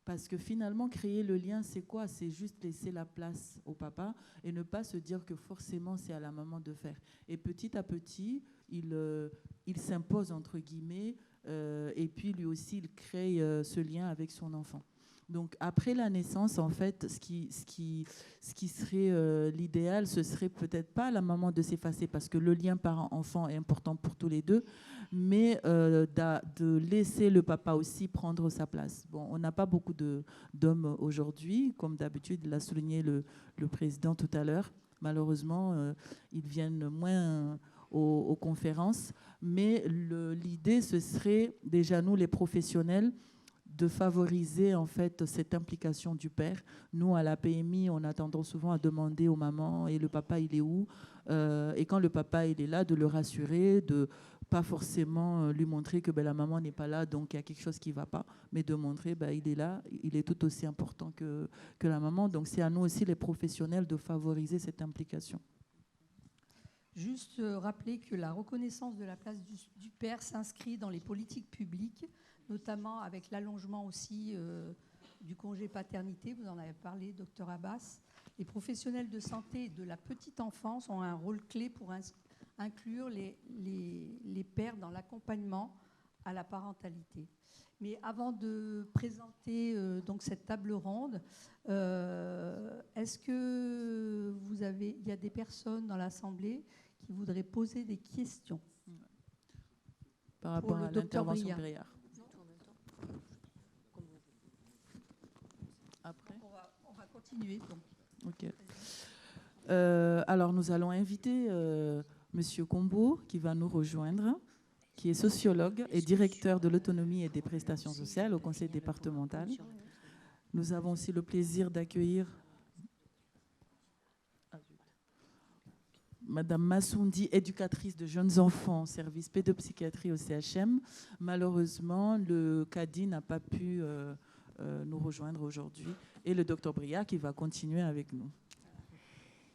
Parce que finalement, créer le lien, c'est quoi? C'est juste laisser la place au papa et ne pas se dire que forcément, c'est à la maman de faire. Et petit à petit, il s'impose, entre guillemets, et puis lui aussi, il crée ce lien avec son enfant. Donc après la naissance, en fait, ce qui serait l'idéal, ce serait peut-être pas la maman de s'effacer, parce que le lien parent-enfant est important pour tous les deux, mais de laisser le papa aussi prendre sa place. Bon, on n'a pas beaucoup d'hommes aujourd'hui, comme d'habitude l'a souligné le président tout à l'heure. Malheureusement, ils viennent moins aux conférences, mais l'idée, ce serait déjà nous, les professionnels, de favoriser en fait cette implication du père. Nous, à la PMI, on a tendance souvent à demander aux mamans « et le papa, il est où ?» Et quand le papa, il est là, de le rassurer, de pas forcément lui montrer que la maman n'est pas là, donc il y a quelque chose qui ne va pas, mais de montrer il est là, il est tout aussi important que la maman. Donc c'est à nous aussi, les professionnels, de favoriser cette implication. Juste rappeler que la reconnaissance de la place du père s'inscrit dans les politiques publiques, notamment avec l'allongement aussi du congé paternité. Vous en avez parlé, docteur Abbas. Les professionnels de santé de la petite enfance ont un rôle clé pour inclure les pères dans l'accompagnement à la parentalité. Mais avant de présenter donc cette table ronde, est-ce que il y a des personnes dans l'Assemblée qui voudraient poser des questions par rapport à l'intervention de Briard? Après, on va continuer. Donc. Ok. Alors, nous allons inviter Monsieur Combo qui va nous rejoindre, qui est sociologue et directeur de l'autonomie et des prestations sociales au conseil départemental. Nous avons aussi le plaisir d'accueillir Madame Massoundi, éducatrice de jeunes enfants, service pédopsychiatrie au CHM. Malheureusement, le CADI n'a pas pu nous rejoindre aujourd'hui. Et le docteur Briard qui va continuer avec nous.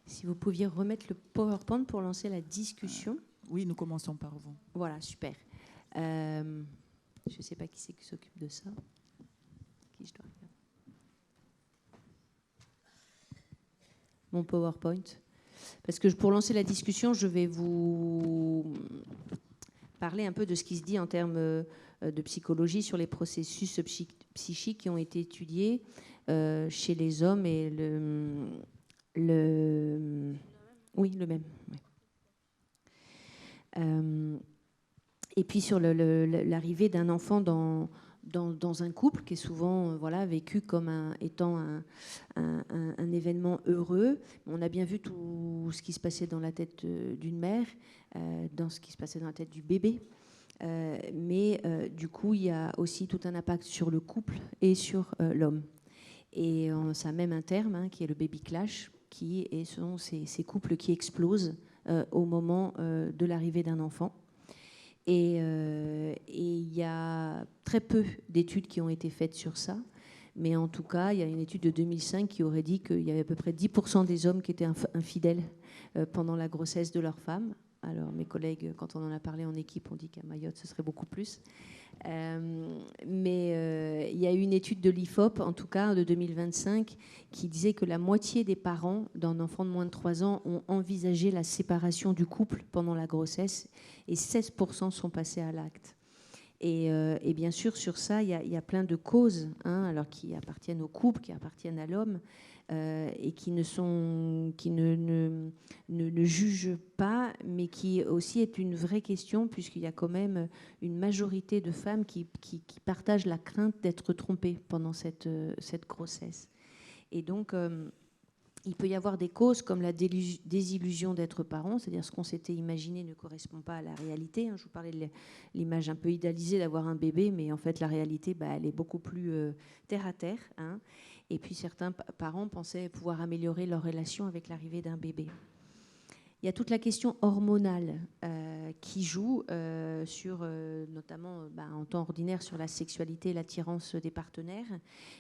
Si vous pouviez remettre le PowerPoint pour lancer la discussion. Oui, nous commençons par vous. Voilà, super. Je ne sais pas qui c'est qui s'occupe de ça. Qui je dois regarder. Mon PowerPoint. Parce que pour lancer la discussion, je vais vous parler un peu de ce qui se dit en termes de psychologie sur les processus psychiques qui ont été étudiés chez les hommes et oui, le même. Oui. Et puis sur l'arrivée d'un enfant dans un couple qui est souvent vécu comme étant un événement heureux. On a bien vu tout ce qui se passait dans la tête d'une mère, dans ce qui se passait dans la tête du bébé. Mais du coup, il y a aussi tout un impact sur le couple et sur l'homme. Et ça a même un terme qui est le baby clash, sont ces couples qui explosent au moment de l'arrivée d'un enfant. Et il y a très peu d'études qui ont été faites sur ça. Mais en tout cas, il y a une étude de 2005 qui aurait dit qu'il y avait à peu près 10% des hommes qui étaient infidèles pendant la grossesse de leur femme. Alors mes collègues, quand on en a parlé en équipe, ont dit qu'à Mayotte, ce serait beaucoup plus. Mais il y a eu une étude de l'IFOP, en tout cas de 2025, qui disait que la moitié des parents d'un enfant de moins de 3 ans ont envisagé la séparation du couple pendant la grossesse et 16% sont passés à l'acte. Et bien sûr, sur ça, il y a plein de causes, alors qui appartiennent au couple, qui appartiennent à l'homme, et qui ne jugent pas, mais qui aussi est une vraie question, puisqu'il y a quand même une majorité de femmes qui partagent la crainte d'être trompées pendant cette grossesse. Et donc, il peut y avoir des causes comme la désillusion d'être parent, c'est-à-dire ce qu'on s'était imaginé ne correspond pas à la réalité. Je vous parlais de l'image un peu idéalisée d'avoir un bébé, mais en fait la réalité, elle est beaucoup plus terre à terre. Et puis certains parents pensaient pouvoir améliorer leur relation avec l'arrivée d'un bébé. Il y a toute la question hormonale qui joue sur, notamment en temps ordinaire, sur la sexualité et l'attirance des partenaires,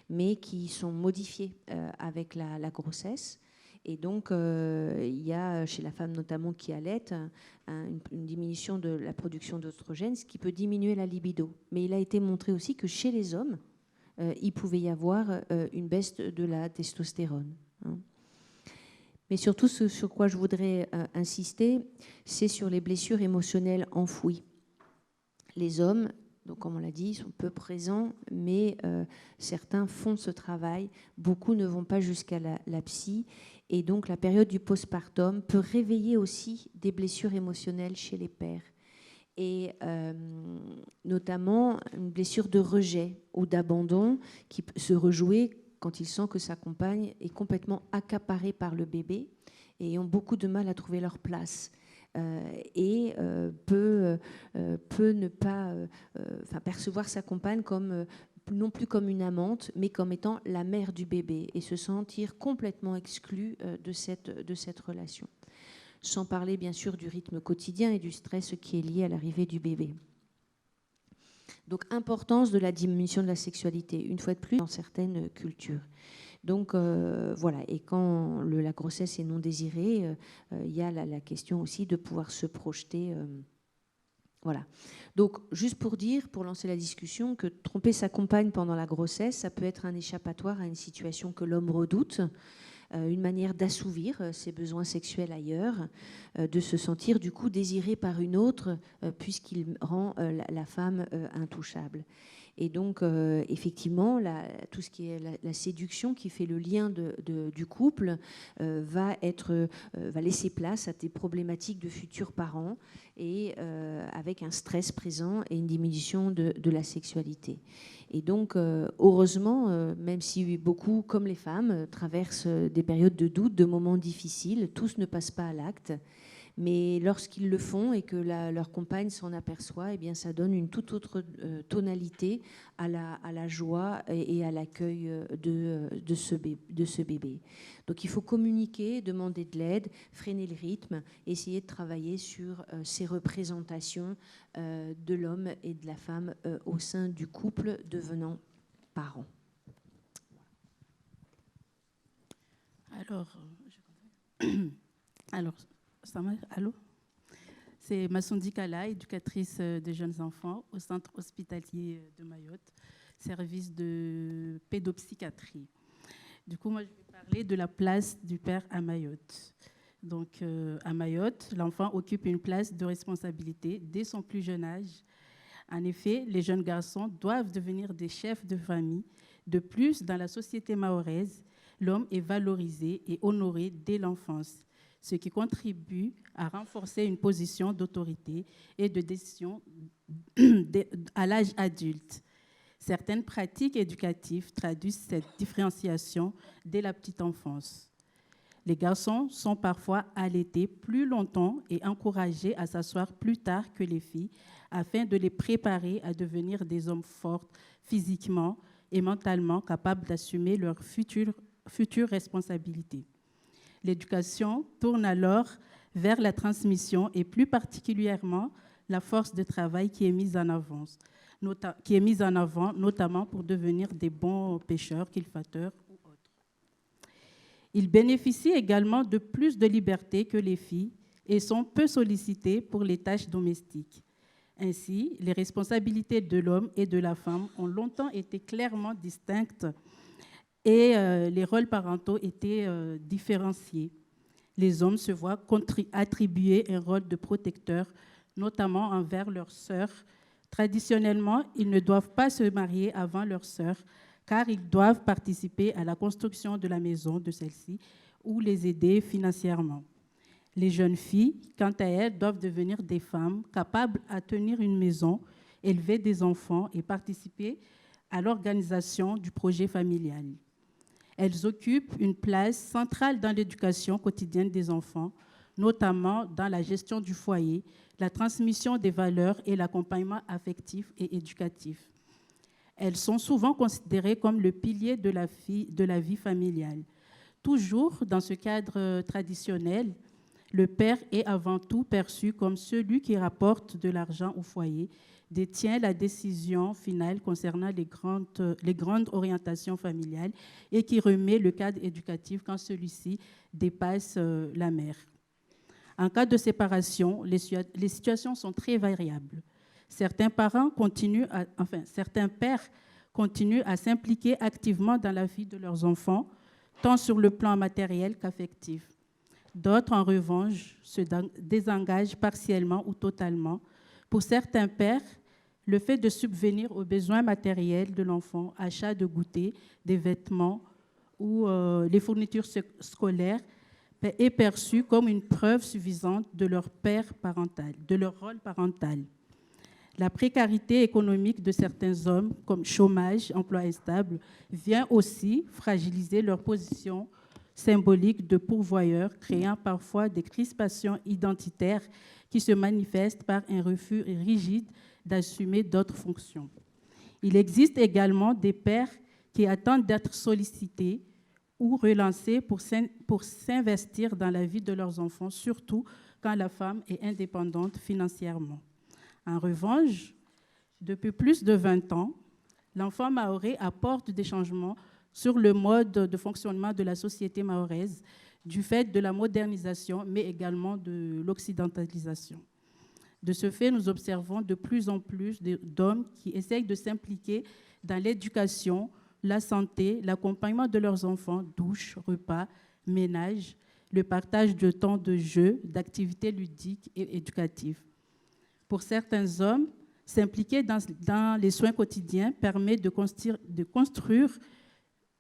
mais qui sont modifiées avec la grossesse. Et donc, il y a chez la femme notamment qui allaite une diminution de la production d'œstrogènes, ce qui peut diminuer la libido. Mais il a été montré aussi que chez les hommes, il pouvait y avoir une baisse de la testostérone. Mais surtout, ce sur quoi je voudrais insister, c'est sur les blessures émotionnelles enfouies. Les hommes, donc comme on l'a dit, sont peu présents, mais certains font ce travail. Beaucoup ne vont pas jusqu'à la psy. Et donc, la période du postpartum peut réveiller aussi des blessures émotionnelles chez les pères. Et notamment une blessure de rejet ou d'abandon qui peut se rejouer quand il sent que sa compagne est complètement accaparée par le bébé et ont beaucoup de mal à trouver leur place. Et peut ne pas percevoir sa compagne comme, non plus comme une amante, mais comme étant la mère du bébé et se sentir complètement exclu de cette relation. Sans parler bien sûr du rythme quotidien et du stress qui est lié à l'arrivée du bébé. Donc, importance de la diminution de la sexualité, une fois de plus, dans certaines cultures. Donc, voilà. Et quand la grossesse est non désirée, il y a la question aussi de pouvoir se projeter. Voilà. Donc, juste pour dire, pour lancer la discussion, que tromper sa compagne pendant la grossesse, ça peut être un échappatoire à une situation que l'homme redoute. une manière d'assouvir ses besoins sexuels ailleurs, de se sentir du coup désiré par une autre, puisqu'il rend la femme intouchable. Et donc, effectivement, tout ce qui est la séduction qui fait le lien du couple va laisser place à des problématiques de futurs parents et avec un stress présent et une diminution de la sexualité. Et donc, heureusement, même si beaucoup, comme les femmes, traversent des périodes de doute, de moments difficiles, tous ne passent pas à l'acte. Mais lorsqu'ils le font et que leur compagne s'en aperçoit, eh bien, ça donne une toute autre tonalité à la joie et à l'accueil de ce bébé. Donc il faut communiquer, demander de l'aide, freiner le rythme, essayer de travailler sur ces représentations de l'homme et de la femme au sein du couple devenant parents. Alors, allô? C'est Massondi Kala, éducatrice de jeunes enfants au centre hospitalier de Mayotte, service de pédopsychiatrie. Du coup, moi, je vais parler de la place du père à Mayotte. Donc, à Mayotte, l'enfant occupe une place de responsabilité dès son plus jeune âge. En effet, les jeunes garçons doivent devenir des chefs de famille. De plus, dans la société mahoraise, l'homme est valorisé et honoré dès l'enfance, ce qui contribue à renforcer une position d'autorité et de décision à l'âge adulte. Certaines pratiques éducatives traduisent cette différenciation dès la petite enfance. Les garçons sont parfois allaités plus longtemps et encouragés à s'asseoir plus tard que les filles afin de les préparer à devenir des hommes forts physiquement et mentalement capables d'assumer leurs futures responsabilités. L'éducation tourne alors vers la transmission et plus particulièrement la force de travail qui est mise en avant, notamment pour devenir des bons pêcheurs, cultivateurs ou autres. Ils bénéficient également de plus de liberté que les filles et sont peu sollicités pour les tâches domestiques. Ainsi, les responsabilités de l'homme et de la femme ont longtemps été clairement distinctes et les rôles parentaux étaient différenciés. Les hommes se voient attribuer un rôle de protecteur, notamment envers leurs sœurs. Traditionnellement, ils ne doivent pas se marier avant leurs sœurs, car ils doivent participer à la construction de la maison de celle-ci ou les aider financièrement. Les jeunes filles, quant à elles, doivent devenir des femmes capables de tenir une maison, élever des enfants et participer à l'organisation du projet familial. Elles occupent une place centrale dans l'éducation quotidienne des enfants, notamment dans la gestion du foyer, la transmission des valeurs et l'accompagnement affectif et éducatif. Elles sont souvent considérées comme le pilier de la vie familiale. Toujours dans ce cadre traditionnel, le père est avant tout perçu comme celui qui rapporte de l'argent au foyer, détient la décision finale concernant les grandes orientations familiales et qui remet le cadre éducatif quand celui-ci dépasse la mère. En cas de séparation, les situations sont très variables. Certains pères continuent à s'impliquer activement dans la vie de leurs enfants, tant sur le plan matériel qu'affectif. D'autres, en revanche, se désengagent partiellement ou totalement. Pour certains pères, le fait de subvenir aux besoins matériels de l'enfant, achat de goûter, des vêtements ou les fournitures scolaires, est perçu comme une preuve suffisante de leur rôle parental. La précarité économique de certains hommes, comme chômage, emploi instable, vient aussi fragiliser leur position symbolique de pourvoyeur, créant parfois des crispations identitaires qui se manifestent par un refus rigide d'assumer d'autres fonctions. Il existe également des pères qui attendent d'être sollicités ou relancés pour s'investir dans la vie de leurs enfants, surtout quand la femme est indépendante financièrement. En revanche, depuis plus de 20 ans, l'enfant mahorais apporte des changements sur le mode de fonctionnement de la société mahoraise, du fait de la modernisation, mais également de l'occidentalisation. De ce fait, nous observons de plus en plus d'hommes qui essayent de s'impliquer dans l'éducation, la santé, l'accompagnement de leurs enfants, douches, repas, ménage, le partage de temps de jeu, d'activités ludiques et éducatives. Pour certains hommes, s'impliquer dans les soins quotidiens permet de construire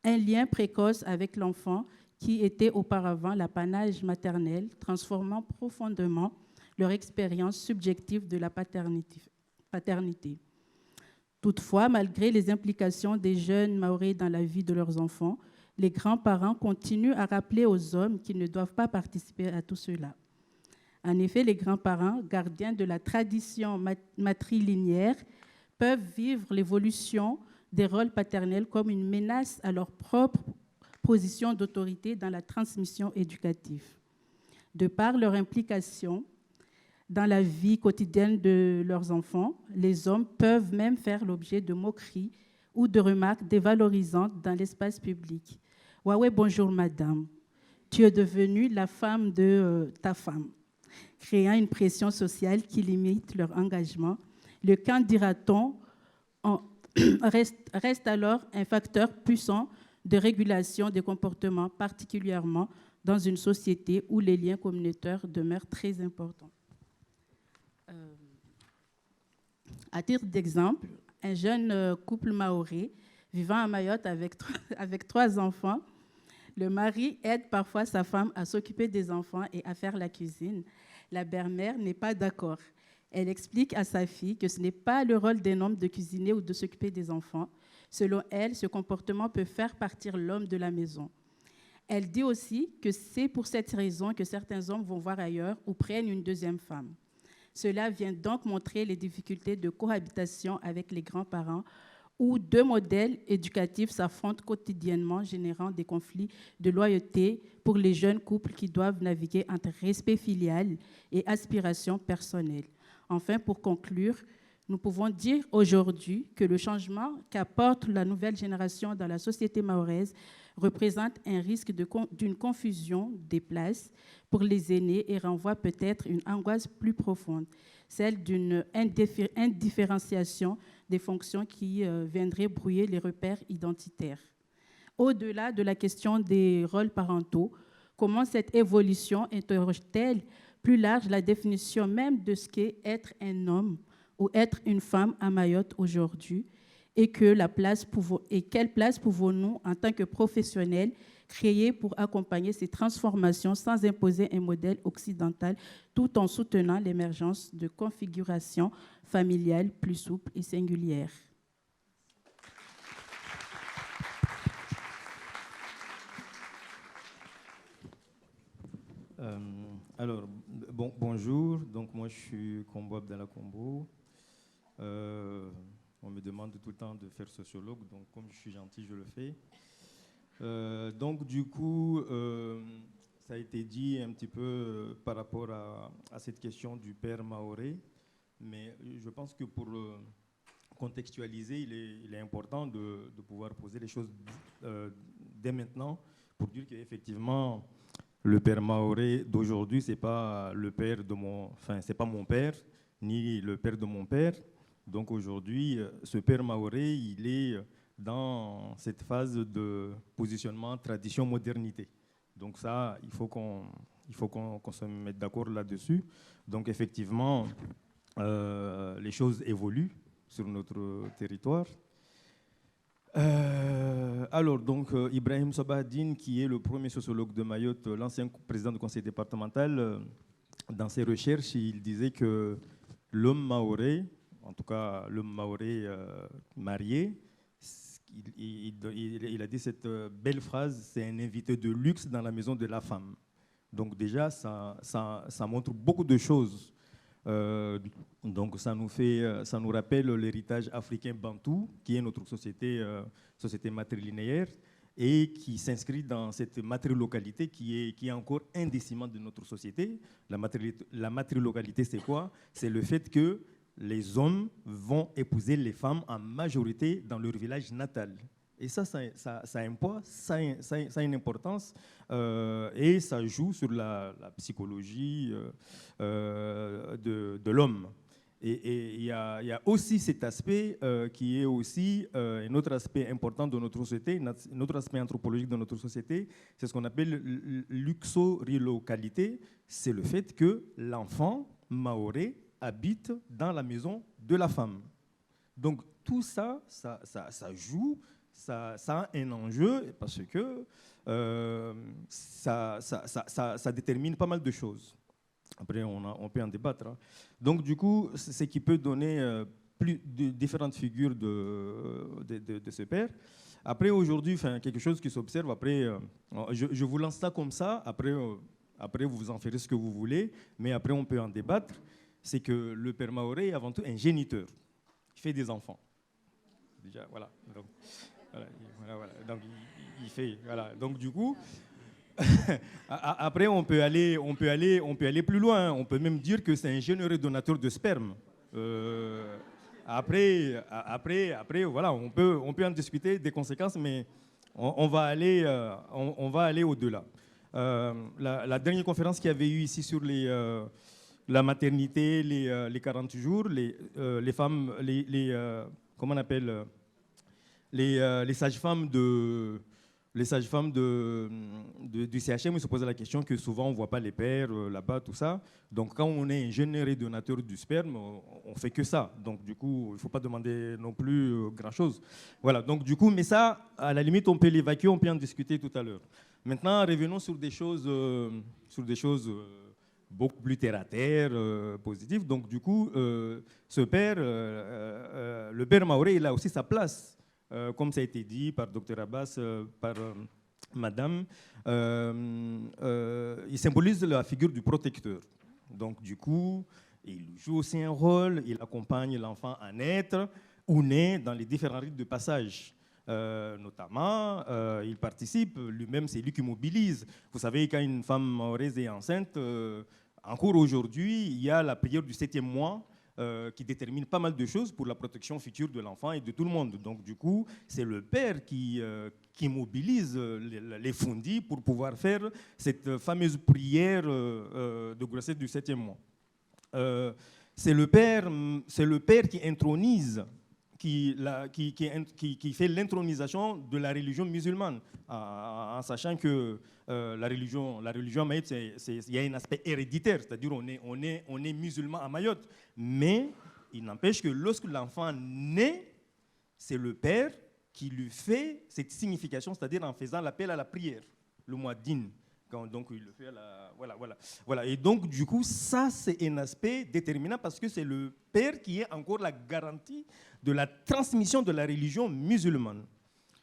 un lien précoce avec l'enfant qui était auparavant l'apanage maternel, transformant profondément leur expérience subjective de la paternité. Toutefois, malgré les implications des jeunes Maoris dans la vie de leurs enfants, les grands-parents continuent à rappeler aux hommes qu'ils ne doivent pas participer à tout cela. En effet, les grands-parents, gardiens de la tradition matrilinéaire, peuvent vivre l'évolution des rôles paternels comme une menace à leur propre position d'autorité dans la transmission éducative. De par leur implication dans la vie quotidienne de leurs enfants, les hommes peuvent même faire l'objet de moqueries ou de remarques dévalorisantes dans l'espace public. « Ouais, bonjour madame, tu es devenue la femme de ta femme », créant une pression sociale qui limite leur engagement. Le qu'en dira-t-on reste alors un facteur puissant de régulation des comportements, particulièrement dans une société où les liens communautaires demeurent très importants. À titre d'exemple, un jeune couple maoré vivant à Mayotte avec 3 enfants, le mari aide parfois sa femme à s'occuper des enfants et à faire la cuisine. La belle-mère n'est pas d'accord. Elle explique à sa fille que ce n'est pas le rôle d'un homme de cuisiner ou de s'occuper des enfants. Selon elle, ce comportement peut faire partir l'homme de la maison. Elle dit aussi que c'est pour cette raison que certains hommes vont voir ailleurs ou prennent une deuxième femme. Cela vient donc montrer les difficultés de cohabitation avec les grands-parents où 2 modèles éducatifs s'affrontent quotidiennement, générant des conflits de loyauté pour les jeunes couples qui doivent naviguer entre respect filial et aspiration personnelle. Enfin, pour conclure, nous pouvons dire aujourd'hui que le changement qu'apporte la nouvelle génération dans la société mahoraise représente un risque d'une confusion des places pour les aînés et renvoie peut-être une angoisse plus profonde, celle d'une indifférenciation des fonctions qui viendrait brouiller les repères identitaires. Au-delà de la question des rôles parentaux, comment cette évolution interroge-t-elle plus large la définition même de ce qu'est être un homme ou être une femme à Mayotte aujourd'hui et quelle place pouvons-nous, en tant que professionnels, créer pour accompagner ces transformations sans imposer un modèle occidental tout en soutenant l'émergence de configurations familiales plus souples et singulières. Alors, bonjour. Donc, moi, je suis Kombo Abdallah Kombo. On me demande tout le temps de faire sociologue, donc comme je suis gentil, je le fais. Donc, du coup, ça a été dit un petit peu par rapport à cette question du père maoré, mais je pense que pour contextualiser, il est important de pouvoir poser les choses dès maintenant pour dire qu'effectivement, le père maoré d'aujourd'hui, c'est pas le père de c'est pas mon père, ni le père de mon père. Donc aujourd'hui, ce père maoré, il est dans cette phase de positionnement tradition-modernité. Donc ça, il faut qu'on se mette d'accord là-dessus. Donc effectivement, les choses évoluent sur notre territoire. Alors, donc, Ibrahim Sabahdine, qui est le premier sociologue de Mayotte, l'ancien président du conseil départemental, dans ses recherches, il disait que l'homme maoré, en tout cas l'homme maoré marié, il a dit cette belle phrase, c'est un invité de luxe dans la maison de la femme. Donc déjà, ça montre beaucoup de choses. Donc ça nous rappelle l'héritage africain bantou, qui est notre société matrilinéaire, et qui s'inscrit dans cette matrilocalité qui est encore un des ciments de notre société. La matrilocalité, c'est quoi? C'est le fait que les hommes vont épouser les femmes en majorité dans leur village natal. Et ça a un poids, ça a une importance, et ça joue sur la psychologie de l'homme. Et il y a aussi cet aspect qui est aussi un autre aspect important de notre société, un autre aspect anthropologique de notre société, c'est ce qu'on appelle l'uxorilocalité, c'est le fait que l'enfant maoré habite dans la maison de la femme. Donc tout ça, ça joue, ça a un enjeu parce que ça détermine pas mal de choses. Après, on peut en débattre. Hein. Donc, du coup, c'est ce qui peut donner différentes figures de ce père. Après, aujourd'hui, quelque chose qui s'observe, après, je vous lance ça comme ça, après, vous en ferez ce que vous voulez, mais après, on peut en débattre. C'est que le père maoré est avant tout un géniteur, qui fait des enfants. Déjà, voilà. Donc, voilà. Donc, il fait, voilà. Donc, du coup... Après, on peut aller plus loin. On peut même dire que c'est un généreux donateur de sperme. Après, voilà, on peut en discuter des conséquences, mais on va aller au-delà. La dernière conférence qu'il y avait eu ici sur la maternité, les 40 jours, les femmes, comment on appelle, les sages-femmes du CHM, ils se posent la question que souvent on ne voit pas les pères là-bas, tout ça. Donc quand on est un généreux donateur du sperme, on ne fait que ça. Donc du coup, il ne faut pas demander non plus grand-chose. Voilà, donc du coup, mais ça, à la limite, on peut l'évacuer, on peut en discuter tout à l'heure. Maintenant, revenons sur des choses beaucoup plus terre-à-terre, positives. Donc du coup, ce père, le père maoré, il a aussi sa place. Comme ça a été dit par Dr Abbas, par Madame, il symbolise la figure du protecteur. Donc, du coup, il joue aussi un rôle, il accompagne l'enfant à naître ou naît dans les différents rites de passage. Notamment, il participe, lui-même, c'est lui qui mobilise. Vous savez, quand une femme mahoraise est enceinte, encore aujourd'hui, il y a la prière du 7e mois, qui détermine pas mal de choses pour la protection future de l'enfant et de tout le monde. Donc, du coup, c'est le père qui mobilise les fondis pour pouvoir faire cette fameuse prière de grossesse du 7e mois. C'est le père qui intronise, qui fait l'intronisation de la religion musulmane, en sachant que la religion à Mayotte, il y a un aspect héréditaire, c'est-à-dire on est musulman à Mayotte, mais il n'empêche que lorsque l'enfant naît, c'est le père qui lui fait cette signification, c'est-à-dire en faisant l'appel à la prière, le muaddin. Donc il le fait à la... Voilà. Et donc du coup, ça c'est un aspect déterminant parce que c'est le père qui est encore la garantie de la transmission de la religion musulmane.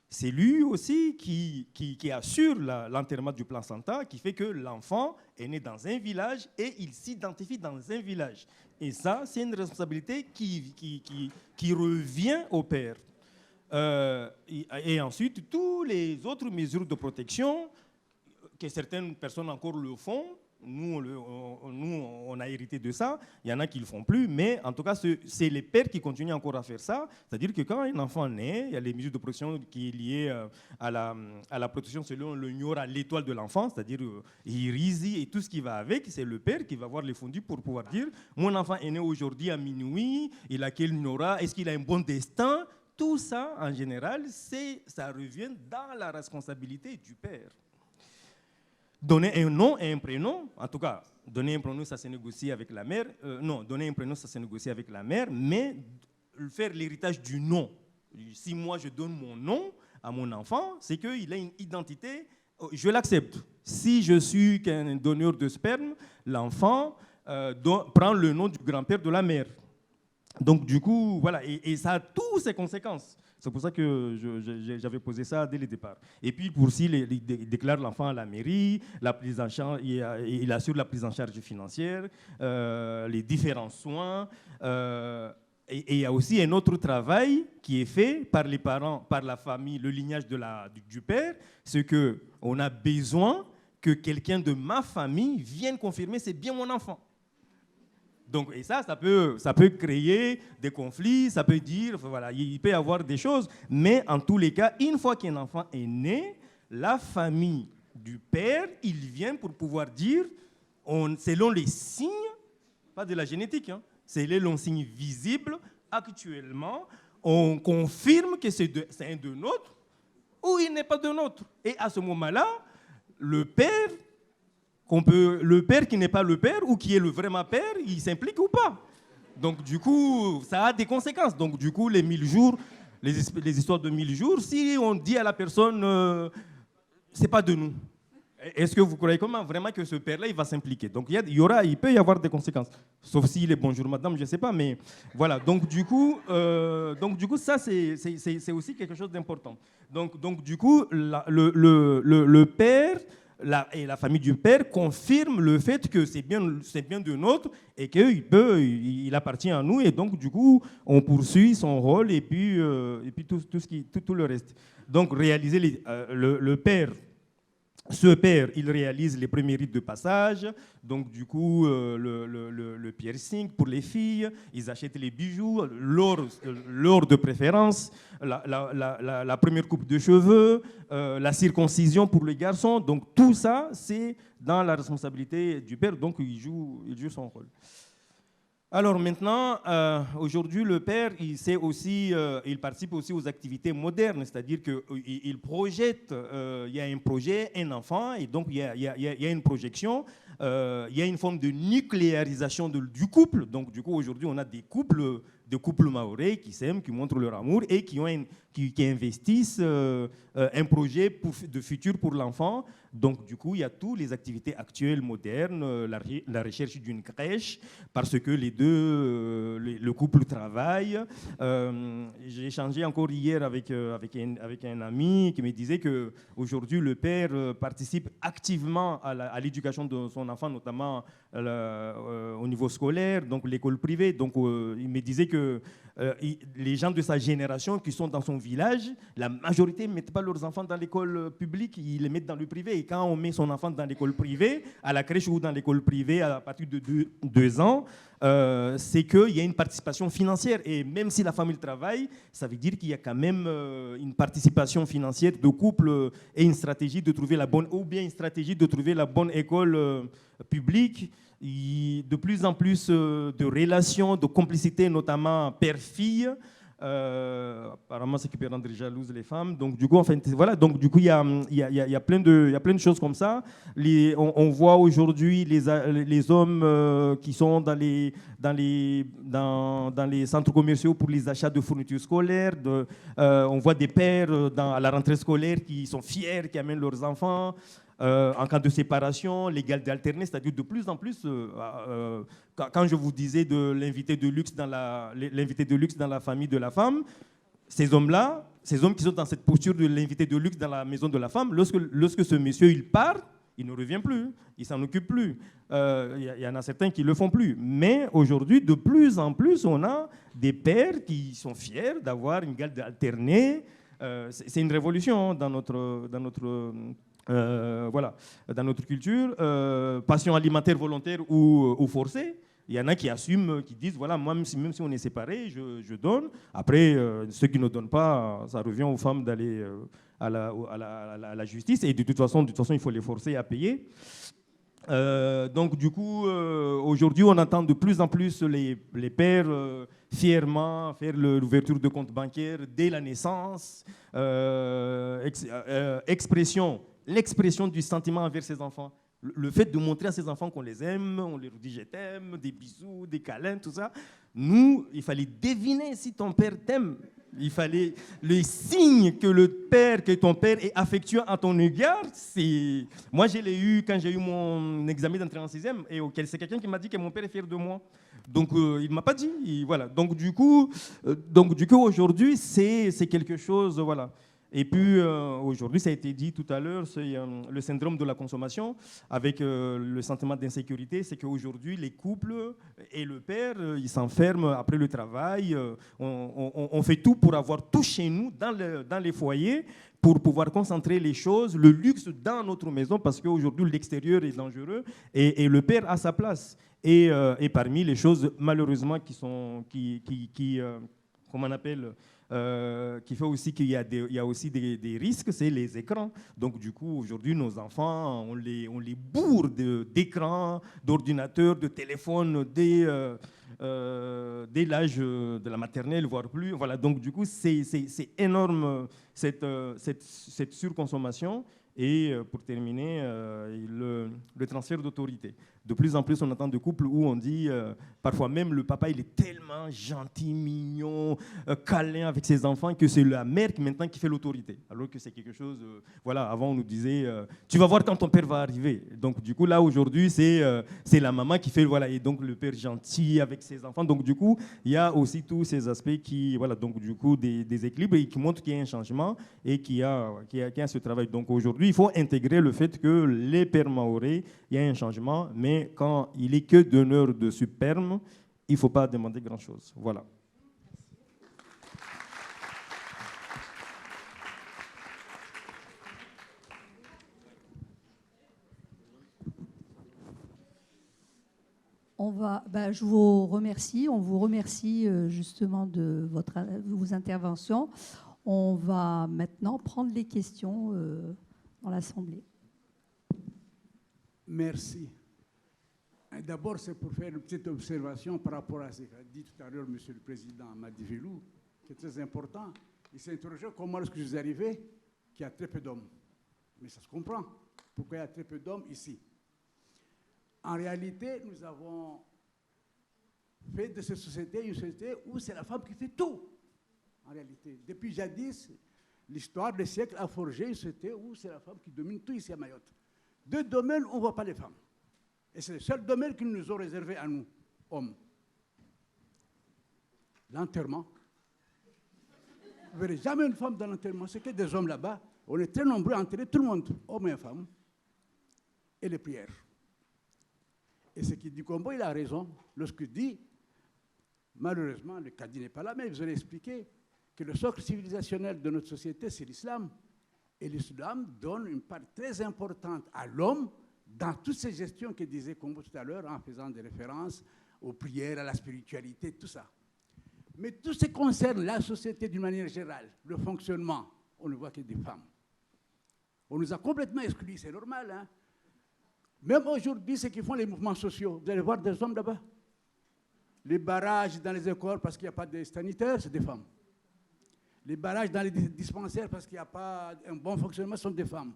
C'est lui aussi qui assure l'enterrement du placenta, qui fait que l'enfant est né dans un village et il s'identifie dans un village. Et ça, c'est une responsabilité qui revient au père. Et ensuite, toutes les autres mesures de protection, que certaines personnes encore le font, nous, on a hérité de ça, il y en a qui ne le font plus, mais en tout cas, c'est les pères qui continuent encore à faire ça. C'est-à-dire que quand un enfant naît, il y a les mesures de protection qui sont liées à la protection selon le Nyora, l'étoile de l'enfant, c'est-à-dire Irizi et tout ce qui va avec. C'est le père qui va voir les fondus pour pouvoir dire « Mon enfant est né aujourd'hui à minuit, il a quel Nyora, est-ce qu'il a un bon destin ?» Tout ça, en général, ça revient dans la responsabilité du père. Donner un nom et un prénom, en tout cas, donner un prénom, ça se négocie avec la mère. Donner un prénom, ça se négocie avec la mère, mais faire l'héritage du nom. Si moi, je donne mon nom à mon enfant, c'est qu'il a une identité, je l'accepte. Si je suis qu'un donneur de sperme, l'enfant prend le nom du grand-père de la mère. Donc, du coup, voilà, et ça a toutes ses conséquences. C'est pour ça que j'avais posé ça dès le départ. Et puis, pour si il déclare l'enfant à la mairie, la prise en charge, il assure la prise en charge financière, les différents soins. Et il y a aussi un autre travail qui est fait par les parents, par la famille, le lignage du père, c'est qu'on a besoin que quelqu'un de ma famille vienne confirmer c'est bien mon enfant. Donc, et ça peut créer des conflits, ça peut dire, voilà, il peut y avoir des choses, mais en tous les cas, une fois qu'un enfant est né, la famille du père, ils viennent pour pouvoir dire, selon les signes, pas de la génétique, hein, C'est le signe visible. Actuellement, on confirme que c'est un de nôtres ou il n'est pas de nôtre. Et à ce moment-là, le père qui n'est pas le père ou qui est le vraiment père, il s'implique ou pas. Donc du coup, ça a des conséquences. Donc du coup, les 1000 jours, les histoires de 1000 jours, si on dit à la personne, c'est pas de nous. Est-ce que vous croyez vraiment que ce père-là, il va s'impliquer? Donc il peut y avoir des conséquences. Sauf s'il est bonjour madame, je ne sais pas, mais voilà. Donc du coup, ça, c'est aussi quelque chose d'important. Donc du coup, le père et la famille du père confirment le fait que c'est bien de nôtre et qu'il appartient à nous. Et donc du coup, on poursuit son rôle et puis tout le reste. Donc réaliser le père. Ce père, il réalise les premiers rites de passage, donc du coup, le piercing pour les filles, ils achètent les bijoux, l'or de préférence, la première coupe de cheveux, la circoncision pour les garçons. Donc tout ça, c'est dans la responsabilité du père, donc il joue son rôle. Alors maintenant, aujourd'hui, le père, il participe aussi aux activités modernes, c'est-à-dire qu'il projette, il y a un projet, un enfant, et donc il y a une projection, il y a une forme de nucléarisation du couple. Donc du coup, aujourd'hui, on a des couples maorais qui s'aiment, qui montrent leur amour et qui investissent un projet de futur pour l'enfant. Donc, du coup, il y a toutes les activités actuelles, modernes, la recherche d'une crèche, parce que le couple travaille. J'ai échangé encore hier avec un ami qui me disait qu'aujourd'hui, le père participe activement à l'éducation de son enfant, notamment au niveau scolaire, donc l'école privée. Donc, il me disait que les gens de sa génération qui sont dans son village, la majorité ne mettent pas leurs enfants dans l'école publique, ils les mettent dans le privé. Et quand on met son enfant dans l'école privée, à la crèche ou dans l'école privée à partir de 2 ans, c'est qu'il y a une participation financière. Et même si la famille travaille, ça veut dire qu'il y a quand même une participation financière de couple et une stratégie de trouver la bonne école publique. De plus en plus de relations, de complicité, notamment père-fille. Apparemment, c'est qui peut rendre jalouses les femmes. Donc, du coup, voilà. Donc, du coup, il y a plein de choses comme ça. On voit aujourd'hui les hommes qui sont dans les centres commerciaux pour les achats de fournitures scolaires. On voit des pères à la rentrée scolaire qui sont fiers, qui amènent leurs enfants. En cas de séparation, l'égalité alternée, c'est-à-dire de plus en plus, quand je vous disais de l'invité de luxe dans la famille de la femme, ces hommes qui sont dans cette posture de l'invité de luxe dans la maison de la femme, lorsque ce monsieur il part, il ne revient plus, il s'en occupe plus. Il y en a certains qui ne le font plus. Mais aujourd'hui, de plus en plus, on a des pères qui sont fiers d'avoir une égalité alternée. C'est une révolution dans notre culture, passion alimentaire volontaire ou forcée. Il y en a qui assument, qui disent, voilà, moi, même si on est séparés, je donne. Après, ceux qui ne donnent pas, ça revient aux femmes d'aller à la justice. Et de toute façon, il faut les forcer à payer. Donc, du coup, aujourd'hui, on entend de plus en plus les pères fièrement faire l'ouverture de compte bancaire dès la naissance. L'expression du sentiment envers ses enfants. Le fait de montrer à ses enfants qu'on les aime, on leur dit je t'aime, des bisous, des câlins, tout ça. Nous, il fallait deviner si ton père t'aime. Il fallait le signe que ton père est affectueux à ton égard. Moi, je l'ai eu quand j'ai eu mon examen d'entrée en 6e. Et c'est quelqu'un qui m'a dit que mon père est fier de moi. Donc, il ne m'a pas dit. Voilà. Donc, du coup aujourd'hui, c'est quelque chose. Voilà. Et puis, aujourd'hui, ça a été dit tout à l'heure, c'est le syndrome de la consommation, avec le sentiment d'insécurité. C'est qu'aujourd'hui, les couples et le père, ils s'enferment après le travail. On fait tout pour avoir tout chez nous, dans les foyers, pour pouvoir concentrer les choses, le luxe dans notre maison, parce qu'aujourd'hui, l'extérieur est dangereux et le père a sa place. Et parmi les choses, malheureusement, comment on appelle, qui fait aussi qu'il y a aussi des risques, c'est les écrans. Donc du coup, aujourd'hui, nos enfants, on les bourre d'écrans, d'ordinateurs, de téléphones dès l'âge de la maternelle, voire plus. Voilà, donc du coup, c'est énorme cette surconsommation. Et pour terminer, le transfert d'autorité. De plus en plus, on entend de couples où on dit, parfois même le papa, il est tellement gentil, mignon, câlin avec ses enfants, que c'est la mère qui maintenant qui fait l'autorité. Alors que c'est quelque chose, voilà, avant on nous disait, tu vas voir quand ton père va arriver. Donc du coup, là aujourd'hui, c'est la maman qui fait, voilà, et donc le père gentil avec ses enfants. Donc du coup, il y a aussi tous ces aspects qui, voilà, donc du coup, des équilibres et qui montrent qu'il y a un changement et qu'il y a ce travail. Donc aujourd'hui, il faut intégrer le fait que les pères mahorais, il y a un changement, mais quand il est que donneur de sperme, il ne faut pas demander grand-chose. Voilà. Je vous remercie. On vous remercie justement de vos interventions. On va maintenant prendre les questions dans l'Assemblée. Merci. D'abord, c'est pour faire une petite observation par rapport à ce qu'a dit tout à l'heure M. le Président Madi Velou, qui est très important. Il s'est interrogé comment est-ce que je suis arrivé qu'il y a très peu d'hommes. Mais ça se comprend. Pourquoi il y a très peu d'hommes ici? En réalité, nous avons fait de cette société une société où c'est la femme qui fait tout. En réalité, depuis jadis, l'histoire des siècles a forgé une société où c'est la femme qui domine tout ici à Mayotte. Deux domaines où on ne voit pas les femmes. Et c'est le seul domaine qu'ils nous ont réservé à nous, hommes. L'enterrement. Vous ne verrez jamais une femme dans l'enterrement. C'est que des hommes là-bas. On est très nombreux à enterrer tout le monde, hommes et femmes. Et les prières. Et ce qu'il dit Combo, il a raison. Lorsqu'il dit, malheureusement, le Cadi n'est pas là, mais vous allez expliquer que le socle civilisationnel de notre société, c'est l'islam. Et l'islam donne une part très importante à l'homme dans toutes ces gestions que disait Combo tout à l'heure, en faisant des références aux prières, à la spiritualité, tout ça. Mais tout ce qui concerne la société d'une manière générale, le fonctionnement, on ne voit que des femmes. On nous a complètement exclus, c'est normal. Hein? Même aujourd'hui, ceux qui font les mouvements sociaux, vous allez voir des hommes là-bas. Les barrages dans les écoles parce qu'il n'y a pas de sanitaires, c'est des femmes. Les barrages dans les dispensaires parce qu'il n'y a pas un bon fonctionnement sont des femmes.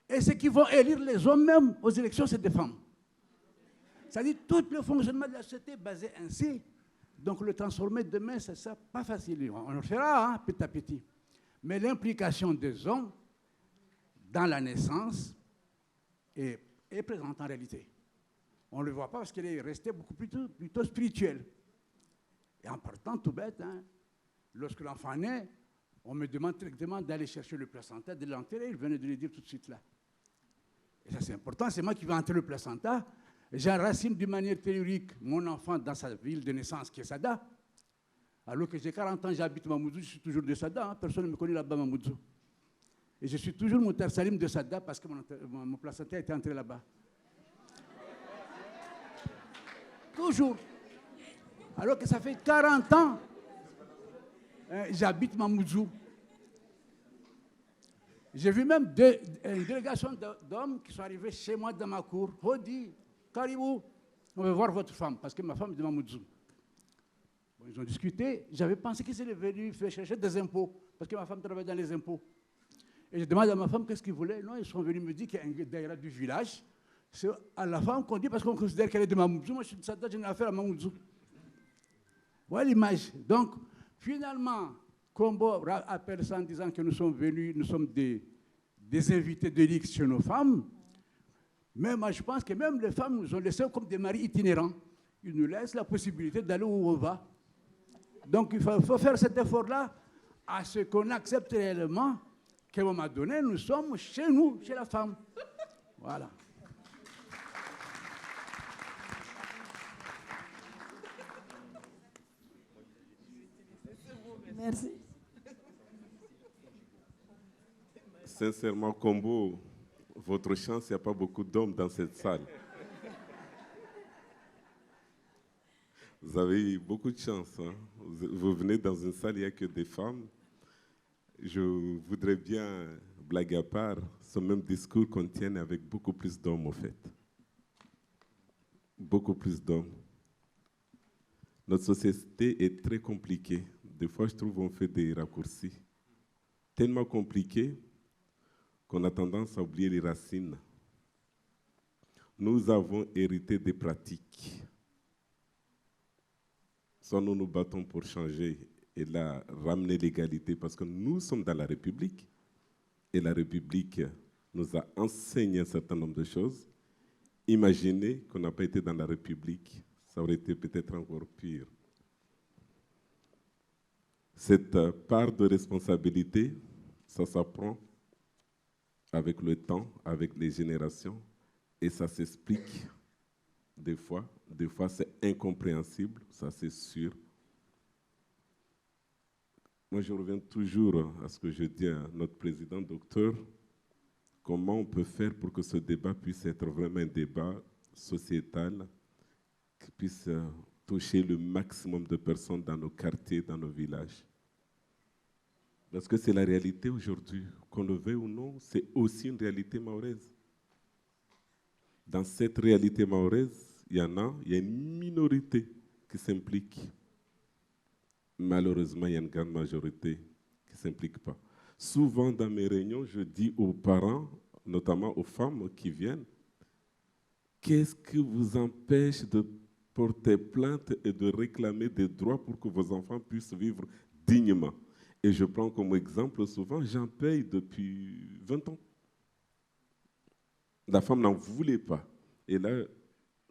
Et ceux qui vont élire les hommes même aux élections, c'est des femmes. C'est-à-dire tout le fonctionnement de la société est basé ainsi. Donc le transformer demain, c'est ça, pas facile. On le fera petit à petit. Mais l'implication des hommes dans la naissance est présente en réalité. On ne le voit pas parce qu'elle est restée beaucoup plutôt spirituelle. Et en partant tout bête, hein, lorsque l'enfant naît, on me demande directement d'aller chercher le placenta, de l'enterrer. Je venais de le dire tout de suite là. Et ça c'est important, c'est moi qui vais enterrer le placenta. J'enracine d'une manière théorique mon enfant dans sa ville de naissance qui est Sada. Alors que j'ai 40 ans, j'habite Mamoudzou, je suis toujours de Sada. Hein, personne ne me connaît là-bas, Mamoudzou. Et je suis toujours Moutar Salim de Sada parce que mon placenta a été enterré là-bas. Toujours. Alors que ça fait 40 ans, j'habite Mamoudzou. J'ai vu même une délégation d'hommes qui sont arrivés chez moi dans ma cour. Hodi, Karibou, on veut voir votre femme, parce que ma femme est de Mamoudzou. Bon, ils ont discuté. J'avais pensé qu'ils étaient venus faire chercher des impôts, parce que ma femme travaille dans les impôts. Et je demande à ma femme qu'est-ce qu'ils voulaient. Non, ils sont venus me dire qu'il y a un daïra du village. C'est à la femme qu'on dit parce qu'on considère qu'elle est de Mamoudzou. Moi, je suis de Sada, j'ai une affaire à Mamoudzou. Voilà l'image. Donc, finalement, Combo appelle ça en disant que nous sommes venus, nous sommes des invités de luxe chez nos femmes. Mais moi, je pense que même les femmes nous ont laissés comme des maris itinérants. Ils nous laissent la possibilité d'aller où on va. Donc, il faut faire cet effort-là à ce qu'on accepte réellement qu'à un moment donné, nous sommes chez nous, chez la femme. Voilà. Merci. Sincèrement, Combo, votre chance, il n'y a pas beaucoup d'hommes dans cette salle. Vous avez eu beaucoup de chance. Hein? Vous venez dans une salle, il n'y a que des femmes. Je voudrais bien, blague à part, ce même discours qu'on tienne avec beaucoup plus d'hommes, au fait. Beaucoup plus d'hommes. Notre société est très compliquée. Des fois, je trouve qu'on fait des raccourcis tellement compliqués qu'on a tendance à oublier les racines. Nous avons hérité des pratiques. Soit nous nous battons pour changer et là, ramener l'égalité, parce que nous sommes dans la République, et la République nous a enseigné un certain nombre de choses. Imaginez qu'on n'a pas été dans la République, ça aurait été peut-être encore pire. Cette part de responsabilité, ça s'apprend avec le temps, avec les générations, et ça s'explique des fois. Des fois, c'est incompréhensible, ça c'est sûr. Moi, je reviens toujours à ce que je dis à notre président, docteur, comment on peut faire pour que ce débat puisse être vraiment un débat sociétal, qui puisse toucher le maximum de personnes dans nos quartiers, dans nos villages. Parce que c'est la réalité aujourd'hui, qu'on le veuille ou non, c'est aussi une réalité mahoraise. Dans cette réalité mahoraise, il y a une minorité qui s'implique. Malheureusement, il y a une grande majorité qui ne s'implique pas. Souvent, dans mes réunions, je dis aux parents, notamment aux femmes qui viennent, qu'est-ce qui vous empêche de porter plainte et de réclamer des droits pour que vos enfants puissent vivre dignement? Et je prends comme exemple souvent, j'en paye depuis 20 ans. La femme n'en voulait pas. Et là,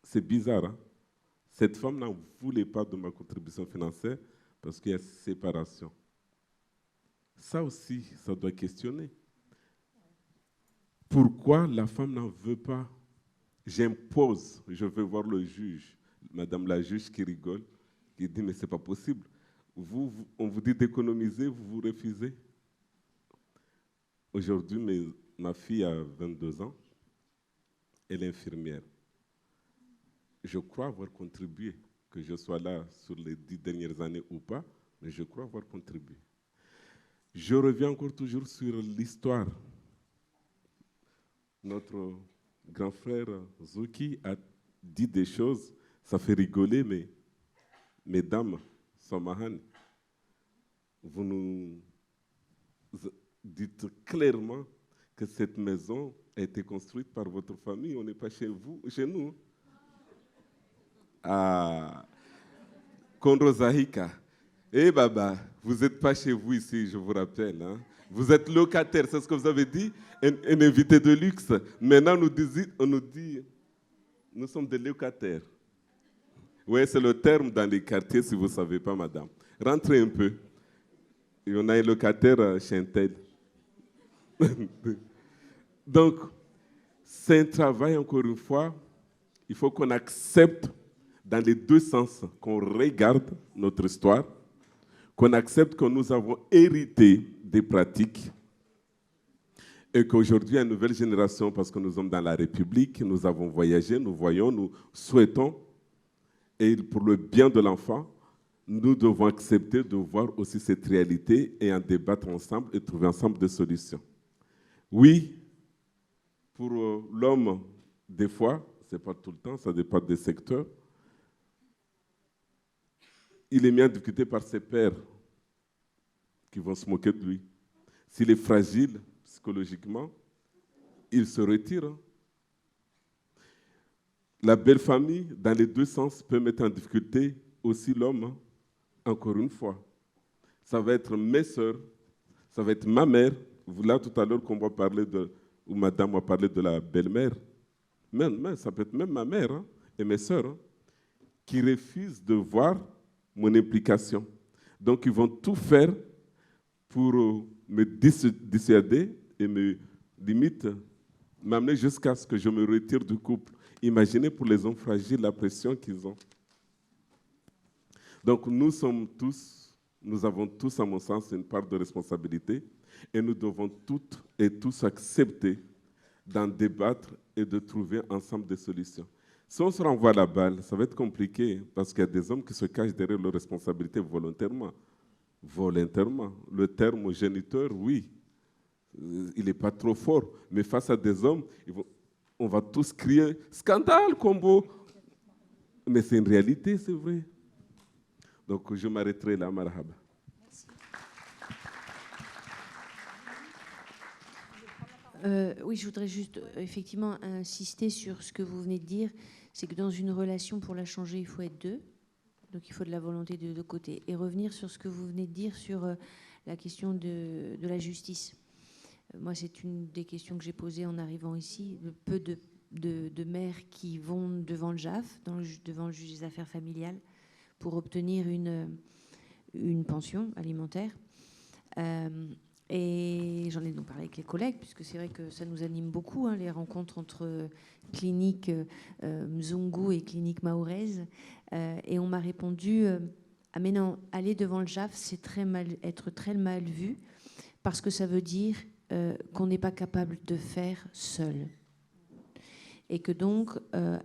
c'est bizarre, hein? Cette femme n'en voulait pas de ma contribution financière parce qu'il y a séparation. Ça aussi, ça doit questionner. Pourquoi la femme n'en veut pas? J'impose, je veux voir le juge. Madame la juge qui rigole, qui dit, mais ce n'est pas possible. On vous dit d'économiser, vous refusez. Aujourd'hui, ma fille a 22 ans, elle est infirmière. Je crois avoir contribué, que je sois là sur les 10 dernières années ou pas, mais je crois avoir contribué. Je reviens encore toujours sur l'histoire. Notre grand frère Zouki a dit des choses, ça fait rigoler, mais mesdames, Samahan, vous nous dites clairement que cette maison a été construite par votre famille, on n'est pas chez vous, chez nous. Ah, Kondrozahika. Eh Baba, vous n'êtes pas chez vous ici, je vous rappelle. Hein? Vous êtes locataire, c'est ce que vous avez dit, un invité de luxe. Maintenant, on nous dit, nous sommes des locataires. Oui, c'est le terme dans les quartiers, si vous ne savez pas, madame. Rentrez un peu. Et on a un locataire chez Intel. Donc, c'est un travail, encore une fois, il faut qu'on accepte dans les deux sens, qu'on regarde notre histoire, qu'on accepte que nous avons hérité des pratiques et qu'aujourd'hui, la nouvelle génération, parce que nous sommes dans la République, nous avons voyagé, nous voyons, nous souhaitons, et pour le bien de l'enfant, nous devons accepter de voir aussi cette réalité et en débattre ensemble et trouver ensemble des solutions. Oui, pour l'homme, des fois, ce n'est pas tout le temps, ça dépend des secteurs, il est mis en difficulté par ses pairs qui vont se moquer de lui. S'il est fragile psychologiquement, il se retire. La belle famille, dans les deux sens, peut mettre en difficulté aussi l'homme, encore une fois. Ça va être mes sœurs, ça va être ma mère. Là, tout à l'heure, qu'on va parler ou madame va parler de la belle-mère. Même, ça peut être même ma mère hein, et mes sœurs hein, qui refusent de voir mon implication. Donc, ils vont tout faire pour me dissuader et m'amener jusqu'à ce que je me retire du couple. Imaginez pour les hommes fragiles la pression qu'ils ont. Donc, nous avons tous, à mon sens, une part de responsabilité et nous devons toutes et tous accepter d'en débattre et de trouver ensemble des solutions. Si on se renvoie la balle, ça va être compliqué parce qu'il y a des hommes qui se cachent derrière leurs responsabilités volontairement. Volontairement. Le terme géniteur, oui, il n'est pas trop fort, mais face à des hommes, on va tous crier « Scandale, Combo !» Mais c'est une réalité, c'est vrai. Donc je m'arrêterai là, marhaba. Oui, je voudrais juste effectivement insister sur ce que vous venez de dire, c'est que dans une relation, pour la changer, il faut être deux, donc il faut de la volonté de deux côtés. Et revenir sur ce que vous venez de dire sur la question de la justice. Moi, c'est une des questions que j'ai posées en arrivant ici. Peu de mères qui vont devant le JAF, devant le juge des affaires familiales, pour obtenir une pension alimentaire. Et j'en ai donc parlé avec les collègues, puisque c'est vrai que ça nous anime beaucoup, hein, les rencontres entre clinique Mzungu et clinique Mahorez. Et on m'a répondu ah mais non, aller devant le JAF, c'est être très mal vu, parce que ça veut dire qu'on n'est pas capable de faire seul. Et que donc,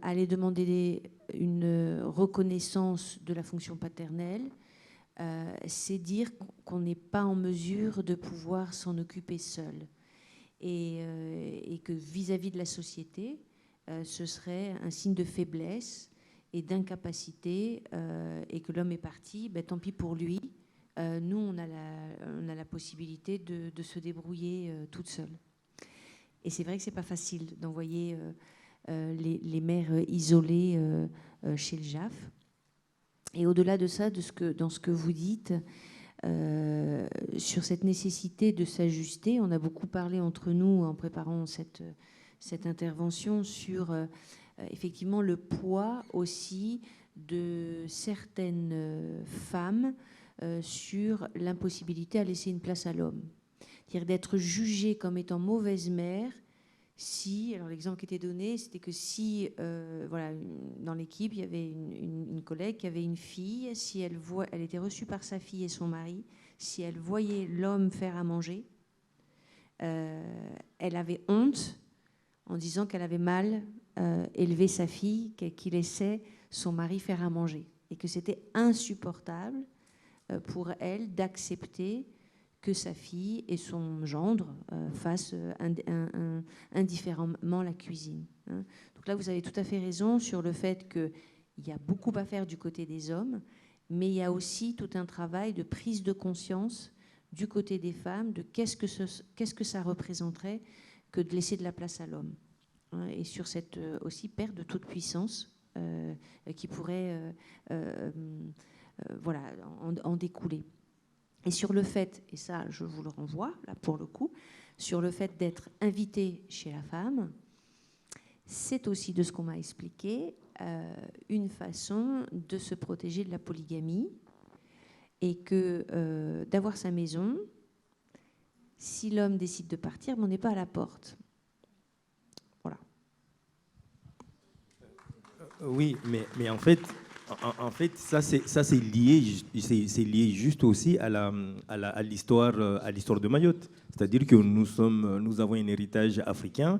aller demander une reconnaissance de la fonction paternelle, c'est dire qu'on n'est pas en mesure de pouvoir s'en occuper seul. Et que vis-à-vis de la société, ce serait un signe de faiblesse et d'incapacité, et que l'homme est parti, ben, tant pis pour lui. Nous, on a la possibilité de se débrouiller toute seule. Et c'est vrai que c'est pas facile d'envoyer les mères isolées chez le JAF. Et au-delà de ça, dans ce que vous dites, sur cette nécessité de s'ajuster, on a beaucoup parlé entre nous en préparant cette intervention sur effectivement le poids aussi de certaines femmes sur l'impossibilité à laisser une place à l'homme. C'est-à-dire d'être jugée comme étant mauvaise mère si, alors l'exemple qui était donné, c'était que si, voilà, dans l'équipe, il y avait une collègue qui avait une fille, si elle était reçue par sa fille et son mari, si elle voyait l'homme faire à manger, elle avait honte en disant qu'elle avait mal élevé sa fille, qui laissait son mari faire à manger, et que c'était insupportable pour elle d'accepter que sa fille et son gendre fassent indifféremment la cuisine. Donc là, vous avez tout à fait raison sur le fait qu'il y a beaucoup à faire du côté des hommes, mais il y a aussi tout un travail de prise de conscience du côté des femmes de qu'est-ce que ça représenterait que de laisser de la place à l'homme. Et sur cette aussi perte de toute puissance qui pourrait voilà, en découler. Et sur le fait, et ça je vous le renvoie là pour le coup, sur le fait d'être invité chez la femme, c'est aussi de ce qu'on m'a expliqué une façon de se protéger de la polygamie, et que d'avoir sa maison, si l'homme décide de partir, on n'est pas à la porte. Voilà. Oui, mais en fait, ça c'est lié juste aussi à l'histoire de Mayotte. C'est-à-dire que nous avons un héritage africain.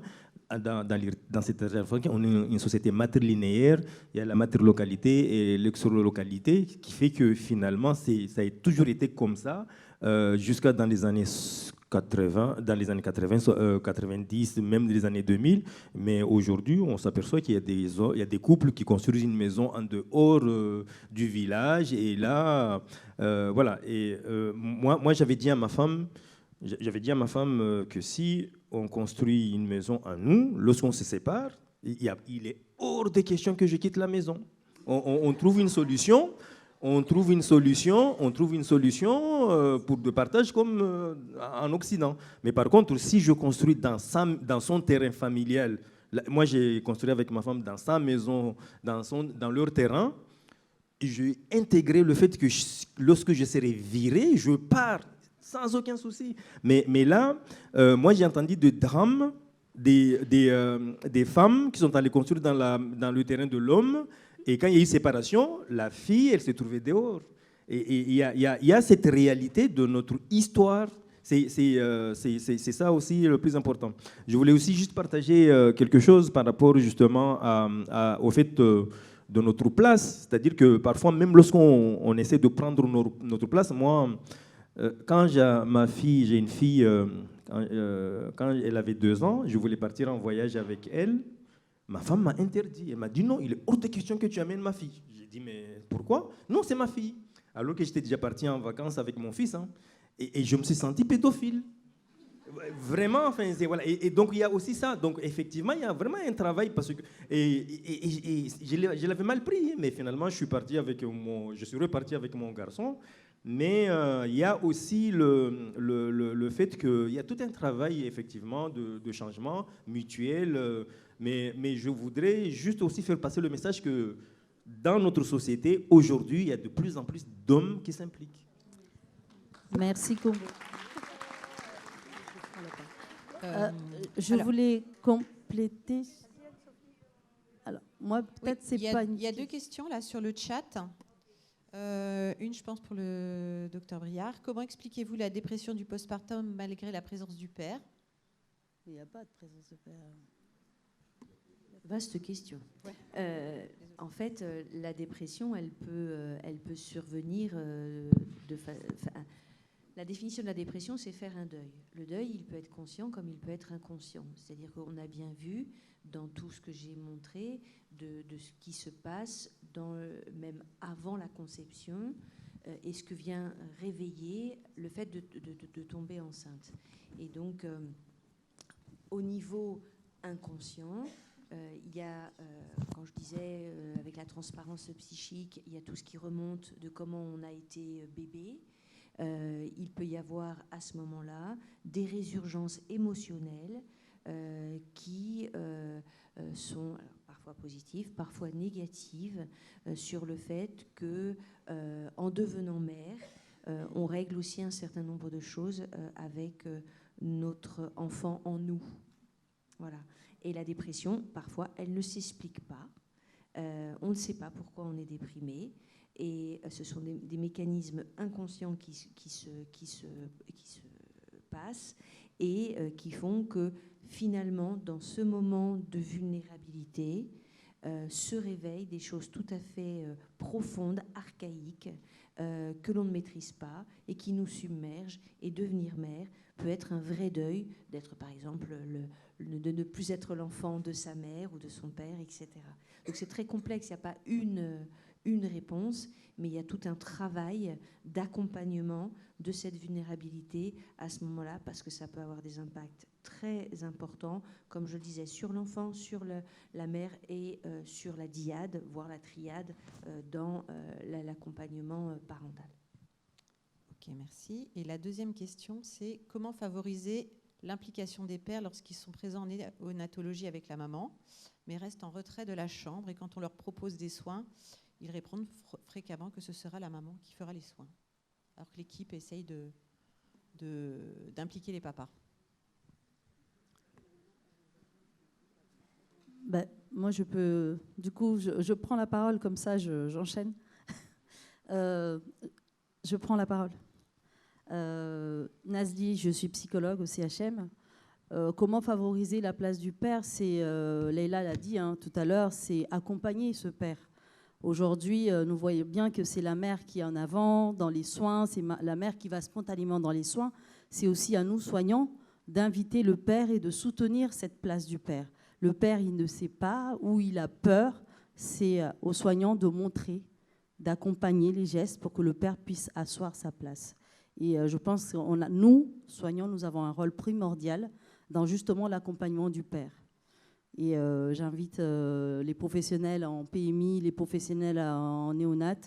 Dans cet héritage africain, on est une société matrilinéaire. Il y a la matrilocalité et l'exolocalité, qui fait que finalement, ça a toujours été comme ça jusqu'à dans les années 80, 90, même les années 2000. Mais aujourd'hui, on s'aperçoit qu'il y a des couples qui construisent une maison en dehors du village. Et là, voilà. Et moi, j'avais dit à ma femme que si on construit une maison à nous, lorsqu'on se sépare, il est hors de question que je quitte la maison. On trouve une solution. On trouve une solution pour de partage comme en Occident. Mais par contre, si je construis dans son terrain familial, moi j'ai construit avec ma femme dans sa maison, dans leur terrain, j'ai intégré le fait que lorsque je serai viré, je pars sans aucun souci. Mais là, moi j'ai entendu des drames des femmes qui sont allées construire dans le terrain de l'homme. Et quand il y a eu séparation, la fille, elle s'est trouvée dehors. Et il y a cette réalité de notre histoire. C'est ça aussi le plus important. Je voulais aussi juste partager quelque chose par rapport justement au fait de notre place. C'est-à-dire que parfois, même lorsqu'on essaie de prendre notre place, moi, quand j'ai une fille, quand elle avait 2 ans, je voulais partir en voyage avec elle. Ma femme m'a interdit. Elle m'a dit non, il est hors de question que tu amènes ma fille. J'ai dit mais pourquoi? Non, c'est ma fille. alors que j'étais déjà parti en vacances avec mon fils. Hein, et je me suis senti pédophile. Vraiment, enfin, voilà. Et donc, il y a aussi ça. Donc, effectivement, il y a vraiment un travail. Parce que, et je l'avais mal pris, mais finalement, je suis reparti avec mon garçon. Mais il y a aussi le fait qu'il y a tout un travail, effectivement, de changement mutuel. Mais je voudrais juste aussi faire passer le message que dans notre société, aujourd'hui, il y a de plus en plus d'hommes qui s'impliquent. Merci, Combo. Je voulais compléter. Alors, moi, peut-être oui, c'est pas une... Il y a deux questions là sur le chat. Une, je pense, pour le docteur Briard. Comment expliquez-vous la dépression du postpartum malgré la présence du père? Il n'y a pas de présence de père. Vaste question. Ouais. En fait, la dépression, elle peut survenir la définition de la dépression, c'est faire un deuil. Le deuil, il peut être conscient comme il peut être inconscient. C'est-à-dire qu'on a bien vu, dans tout ce que j'ai montré, de ce qui se passe même avant la conception, et ce que vient réveiller le fait de tomber enceinte. Et donc, au niveau inconscient, il y a, quand je disais, avec la transparence psychique, il y a tout ce qui remonte de comment on a été bébé. Il peut y avoir à ce moment-là des résurgences émotionnelles qui sont parfois positives, parfois négatives, sur le fait que, en devenant mère, on règle aussi un certain nombre de choses avec notre enfant en nous. Voilà. Et la dépression, parfois, elle ne s'explique pas. On ne sait pas pourquoi on est déprimé. Et ce sont des mécanismes inconscients qui se passent et qui font que finalement, dans ce moment de vulnérabilité, se réveillent des choses tout à fait profondes, archaïques, que l'on ne maîtrise pas et qui nous submergent. Et devenir mère peut être un vrai deuil, d'être par exemple, de ne plus être l'enfant de sa mère ou de son père, etc. Donc c'est très complexe, il n'y a pas une réponse, mais il y a tout un travail d'accompagnement de cette vulnérabilité à ce moment-là, parce que ça peut avoir des impacts très importants, comme je le disais, sur l'enfant, sur la mère et sur la dyade, voire la triade, dans l'accompagnement parental. Ok, merci. Et la deuxième question, c'est comment favoriser l'implication des pères lorsqu'ils sont présents en néonatologie avec la maman, mais restent en retrait de la chambre, et quand on leur propose des soins, ils répondent fréquemment que ce sera la maman qui fera les soins, alors que l'équipe essaye d'impliquer les papas. Moi, je peux... Du coup, je prends la parole, comme ça, j'enchaîne. Je prends la parole. Nazli, je suis psychologue au CHM. Comment favoriser la place du père? C'est, Leïla l'a dit tout à l'heure, c'est accompagner ce père. Aujourd'hui, nous voyons bien que c'est la mère qui est en avant dans les soins, c'est la mère qui va spontanément dans les soins. C'est aussi à nous, soignants, d'inviter le père et de soutenir cette place du père. Le père, il ne sait pas ou il a peur. C'est aux soignants de montrer, d'accompagner les gestes pour que le père puisse asseoir sa place. Et je pense que nous, soignants, nous avons un rôle primordial dans justement l'accompagnement du père. Et j'invite les professionnels en PMI, les professionnels en néonat.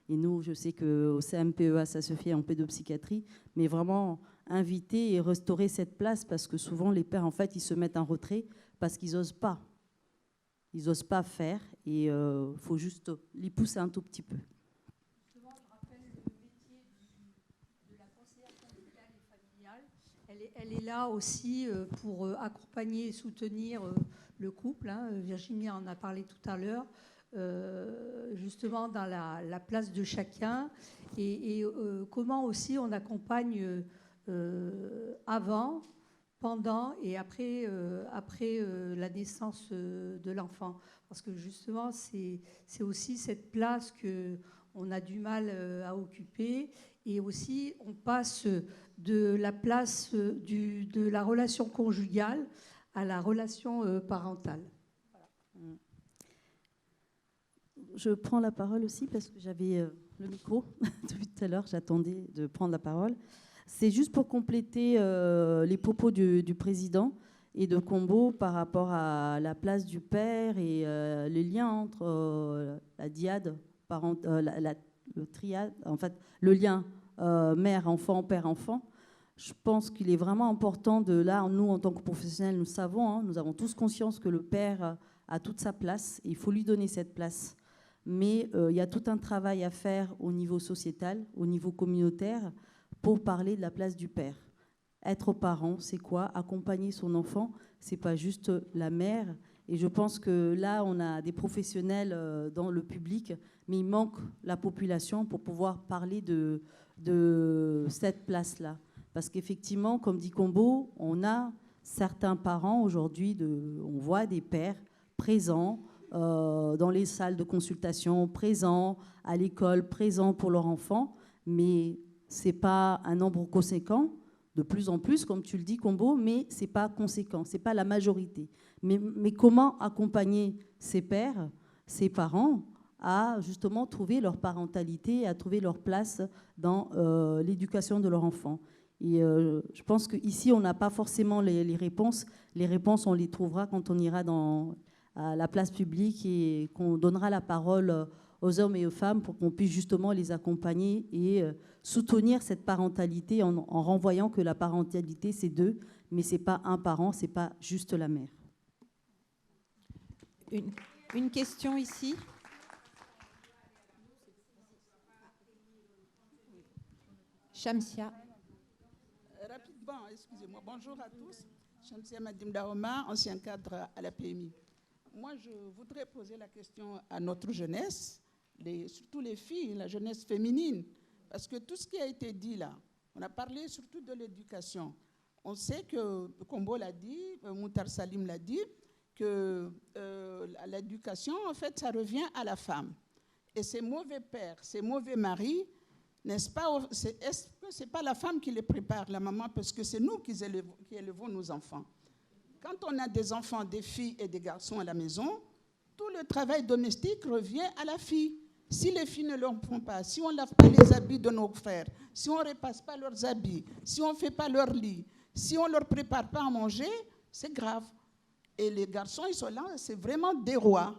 Et nous, je sais qu'au CMPEA, ça se fait en pédopsychiatrie. Mais vraiment inviter et restaurer cette place parce que souvent, les pères, en fait, ils se mettent en retrait parce qu'ils n'osent pas. Ils n'osent pas faire et il faut juste les pousser un tout petit peu. Justement, je rappelle le métier de la conseillère conjugale et familiale. Elle est là aussi pour accompagner et soutenir le couple. Virginie en a parlé tout à l'heure, justement dans la place de chacun et comment aussi on accompagne avant, pendant et après la naissance de l'enfant. Parce que justement, c'est aussi cette place qu'on a du mal à occuper. Et aussi, on passe de la place de la relation conjugale à la relation parentale. Voilà. Je prends la parole aussi parce que j'avais le micro depuis tout à l'heure, j'attendais de prendre la parole. C'est juste pour compléter les propos du président et de Combo par rapport à la place du père et le lien entre la diade, le triade, en fait, le lien mère-enfant, père-enfant. Je pense qu'il est vraiment important de là, nous en tant que professionnels, nous savons, hein, nous avons tous conscience que le père a toute sa place, et il faut lui donner cette place. Mais il y a tout un travail à faire au niveau sociétal, au niveau communautaire, pour parler de la place du père. Être parent, c'est quoi? Accompagner son enfant, c'est pas juste la mère. Et je pense que là, on a des professionnels dans le public, mais il manque la population pour pouvoir parler de cette place-là. Parce qu'effectivement, comme dit Combo, on a certains parents aujourd'hui, on voit des pères présents dans les salles de consultation, présents à l'école, présents pour leur enfant, mais ce n'est pas un nombre conséquent, de plus en plus, comme tu le dis, Combo, mais ce n'est pas conséquent, ce n'est pas la majorité. Mais comment accompagner ces pères, ces parents, à justement trouver leur parentalité, à trouver leur place dans l'éducation de leur enfant? Et je pense qu'ici, on n'a pas forcément les réponses. Les réponses, on les trouvera quand on ira à la place publique et qu'on donnera la parole aux hommes et aux femmes pour qu'on puisse justement les accompagner et soutenir cette parentalité en renvoyant que la parentalité, c'est deux, mais ce n'est pas un parent, ce n'est pas juste la mère. Une question ici. Shamsia. Rapidement, excusez-moi. Bonjour à tous. Shamsia Madim Daoma, ancien cadre à la PMI. Moi, je voudrais poser la question à notre jeunesse, surtout les filles, la jeunesse féminine, parce que tout ce qui a été dit là, on a parlé surtout de l'éducation. On sait que Combo l'a dit, Moutar Salim l'a dit, que l'éducation, en fait, ça revient à la femme. Et ces mauvais pères, ces mauvais maris, n'est-ce pas, est-ce que ce n'est pas la femme qui les prépare, la maman, parce que c'est nous qui élevons nos enfants. Quand on a des enfants, des filles et des garçons à la maison, tout le travail domestique revient à la fille. Si les filles ne l'en font pas, si on ne lave pas les habits de nos frères, si on ne repasse pas leurs habits, si on ne fait pas leur lit, si on ne leur prépare pas à manger, c'est grave. Et les garçons, ils sont là, c'est vraiment des rois.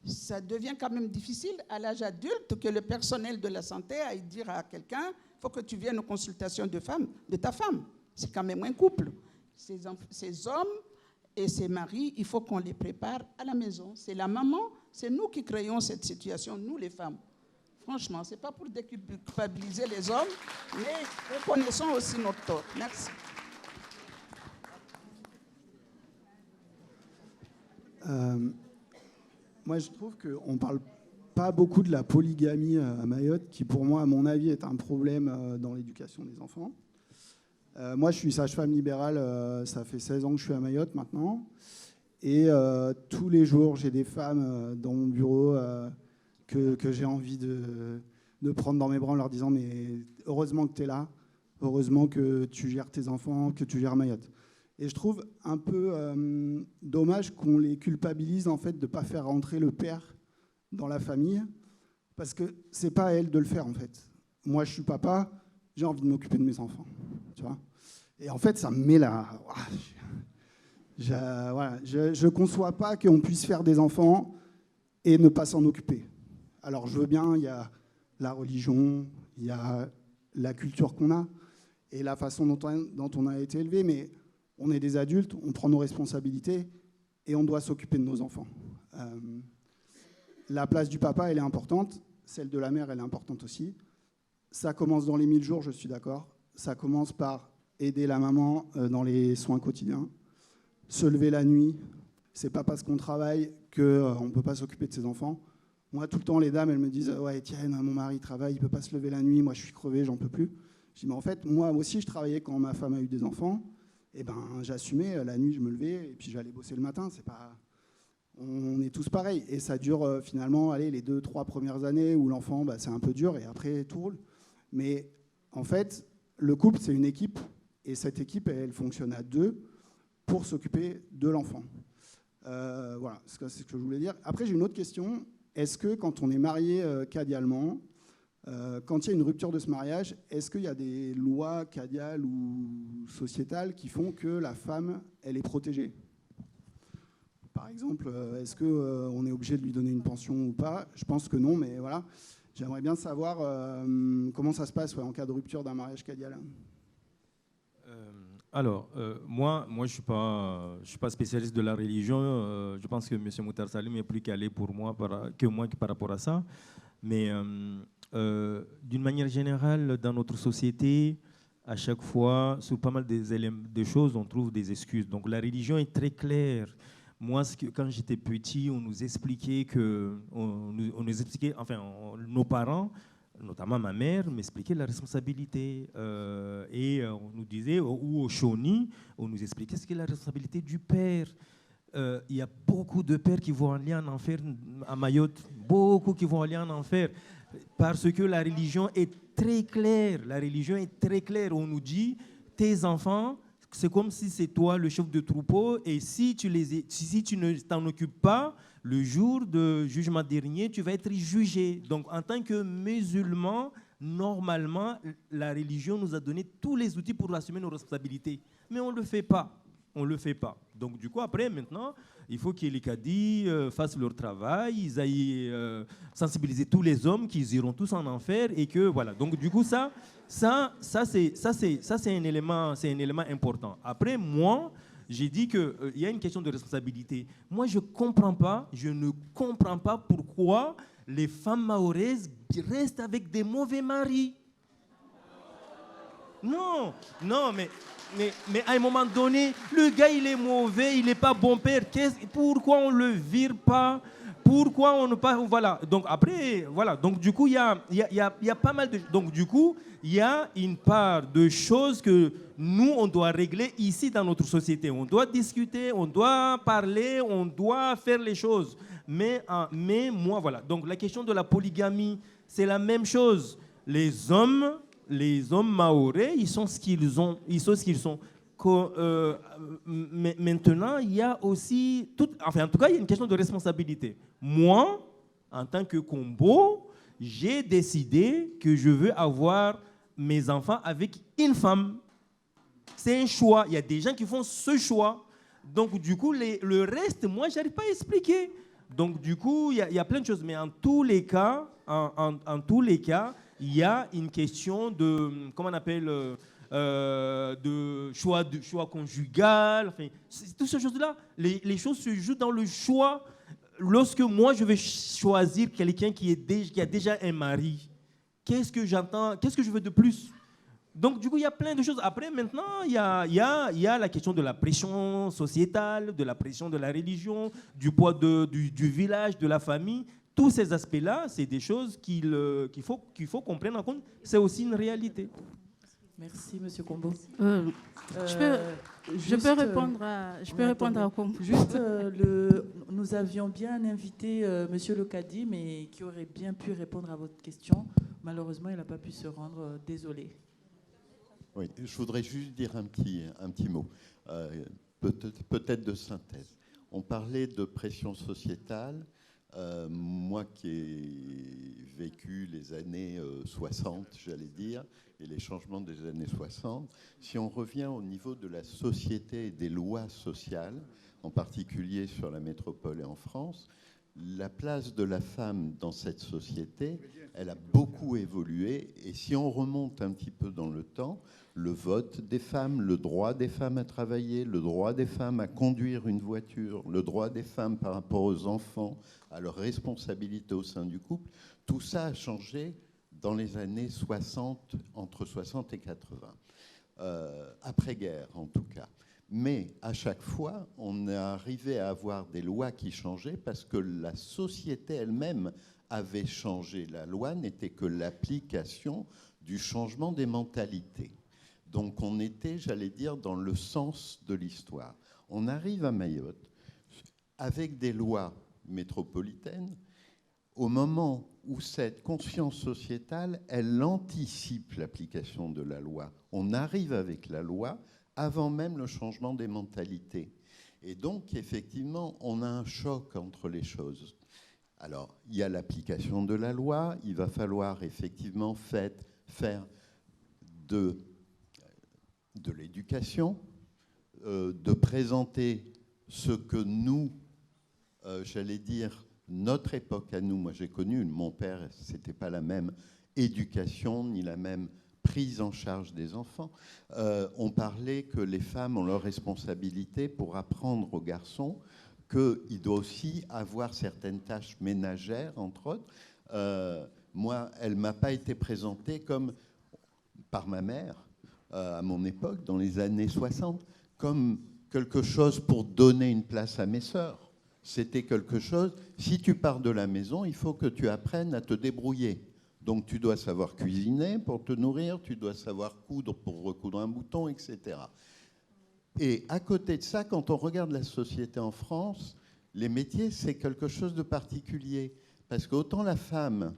Ça devient quand même difficile à l'âge adulte que le personnel de la santé aille dire à quelqu'un « il faut que tu viennes aux consultations de ta femme ». C'est quand même un couple. Ces hommes et ces maris, il faut qu'on les prépare à la maison. C'est la maman, c'est nous qui créons cette situation, nous les femmes. Franchement, ce n'est pas pour déculpabiliser les hommes, mais reconnaissons aussi notre tort. Merci. Moi, je trouve qu'on ne parle pas beaucoup de la polygamie à Mayotte, qui pour moi, à mon avis, est un problème dans l'éducation des enfants. Moi, je suis sage-femme libérale, ça fait 16 ans que je suis à Mayotte maintenant. Et tous les jours, j'ai des femmes dans mon bureau que j'ai envie de prendre dans mes bras en leur disant « mais heureusement que tu es là, heureusement que tu gères tes enfants, que tu gères Mayotte ». Et je trouve un peu dommage qu'on les culpabilise en fait, de ne pas faire rentrer le père dans la famille, parce que ce n'est pas à elle de le faire en fait. Moi, je suis papa, j'ai envie de m'occuper de mes enfants. Tu vois, et en fait, ça me met là. Je ne conçois pas qu'on puisse faire des enfants et ne pas s'en occuper. Alors, je veux bien, il y a la religion, il y a la culture qu'on a et la façon dont on a été élevé, mais on est des adultes, on prend nos responsabilités et on doit s'occuper de nos enfants. La place du papa, elle est importante. Celle de la mère, elle est importante aussi. Ça commence dans les 1000 jours, je suis d'accord. Ça commence par aider la maman dans les soins quotidiens. Se lever la nuit, c'est pas parce qu'on travaille qu'on ne peut pas s'occuper de ses enfants. Moi, tout le temps, les dames, elles me disent « Ouais, Étienne, mon mari travaille, il ne peut pas se lever la nuit, moi je suis crevé, j'en peux plus. » Je dis « Mais en fait, moi aussi, je travaillais quand ma femme a eu des enfants. Et ben, j'assumais, la nuit, je me levais et puis j'allais bosser le matin. C'est pas... On est tous pareils. Et ça dure finalement les 2-3 premières années où l'enfant, c'est un peu dur et après, tout roule. Mais en fait, le couple, c'est une équipe. Et cette équipe, elle fonctionne à deux pour s'occuper de l'enfant. Voilà, c'est ce que je voulais dire. Après, j'ai une autre question. est-ce que quand on est marié cadialement, quand il y a une rupture de ce mariage, est-ce qu'il y a des lois cadiales ou sociétales qui font que la femme, elle est protégée ? Par exemple, est-ce qu'on est obligé de lui donner une pension ou pas ? Je pense que non, mais voilà. J'aimerais bien savoir comment ça se passe en cas de rupture d'un mariage cadial. Alors, moi, je ne suis pas spécialiste de la religion. Je pense que M. Moutar Salim est plus calé pour moi que moi par rapport à ça. Mais d'une manière générale, dans notre société, à chaque fois, sur pas mal de choses, on trouve des excuses. Donc la religion est très claire. Moi, quand j'étais petit, on nous expliquait nos parents, notamment ma mère, m'expliquait la responsabilité. Et on nous disait, ou au Shoni, on nous expliquait ce qu'est la responsabilité du père. Il y a beaucoup de pères qui vont aller en enfer à Mayotte, beaucoup qui vont aller en enfer, parce que la religion est très claire. La religion est très claire. On nous dit, tes enfants, c'est comme si c'est toi le chef de troupeau, et si tu ne t'en occupes pas, le jour de jugement dernier, tu vas être jugé. Donc, en tant que musulmans, normalement, la religion nous a donné tous les outils pour assumer nos responsabilités. Mais on ne le fait pas. On ne le fait pas. Donc, du coup, après, maintenant, il faut que les cadis fassent leur travail, ils aillent sensibiliser tous les hommes, qu'ils iront tous en enfer, et que, voilà. Donc, du coup, ça c'est un élément important. Après, moi, j'ai dit qu'il y a une question de responsabilité. Moi, je ne comprends pas pourquoi les femmes mahoraises restent avec des mauvais maris. Non, mais à un moment donné, le gars, il est mauvais, il n'est pas bon père. Pourquoi on ne le vire pas? Pourquoi on ne pas... Voilà. Donc après, voilà. Donc du coup, il y a pas mal de... Donc du coup, il y a une part de choses que nous, on doit régler ici dans notre société. On doit discuter, on doit parler, on doit faire les choses. Mais moi, voilà. Donc la question de la polygamie, c'est la même chose. Les hommes mahorais, ils sont ce qu'ils sont. Maintenant, il y a aussi... en tout cas, il y a une question de responsabilité. Moi, en tant que Combo, j'ai décidé que je veux avoir mes enfants avec une femme. C'est un choix. Il y a des gens qui font ce choix. Donc, du coup, le reste, moi, je n'arrive pas à expliquer. Donc, du coup, il y a plein de choses. Mais en tous les cas, il y a une question de, comment on appelle, de choix conjugal. Enfin, toutes ces choses-là, les choses se jouent dans le choix. Lorsque moi, je vais choisir quelqu'un qui a déjà un mari, qu'est-ce que j'entends, qu'est-ce que je veux de plus? Donc, du coup, il y a plein de choses. Après, maintenant, il y a la question de la pression sociétale, de la pression de la religion, du poids du village, de la famille. Tous ces aspects-là, c'est des choses qu'il faut qu'on prenne en compte. C'est aussi une réalité. Merci, Monsieur Combo. Je peux répondre à Combo. Juste, nous avions bien invité Monsieur le Cadi, mais qui aurait bien pu répondre à votre question. Malheureusement, il n'a pas pu se rendre. Désolé. Oui, je voudrais juste dire un petit mot, peut-être de synthèse. On parlait de pression sociétale. Moi qui ai vécu les années 60, j'allais dire, et les changements des années 60, si on revient au niveau de la société et des lois sociales, en particulier sur la métropole et en France, la place de la femme dans cette société, elle a beaucoup évolué. Et si on remonte un petit peu dans le temps, le vote des femmes, le droit des femmes à travailler, le droit des femmes à conduire une voiture, le droit des femmes par rapport aux enfants, à leur responsabilité au sein du couple, tout ça a changé dans les années 60, entre 60 et 80, après-guerre en tout cas. Mais à chaque fois, on est arrivé à avoir des lois qui changeaient parce que la société elle-même avait changé. La loi n'était que l'application du changement des mentalités. Donc on était, j'allais dire, dans le sens de l'histoire. On arrive à Mayotte avec des lois métropolitaines au moment où cette conscience sociétale, elle anticipe l'application de la loi. On arrive avec la loi avant même le changement des mentalités. Et donc, effectivement, on a un choc entre les choses. Alors, il y a l'application de la loi. Il va falloir effectivement faire de l'éducation, de présenter ce que nous, j'allais dire, notre époque à nous, moi j'ai connu, mon père, c'était pas la même éducation ni la même prise en charge des enfants. On parlait que les femmes ont leur responsabilité pour apprendre aux garçons qu'il doit aussi avoir certaines tâches ménagères, entre autres. Moi, elle ne m'a pas été présentée comme, par ma mère, à mon époque, dans les années 60, comme quelque chose pour donner une place à mes sœurs. C'était quelque chose, si tu pars de la maison, il faut que tu apprennes à te débrouiller. Donc tu dois savoir cuisiner pour te nourrir, tu dois savoir coudre pour recoudre un bouton, etc. Et à côté de ça, quand on regarde la société en France, les métiers, c'est quelque chose de particulier. Parce qu'autant la femme,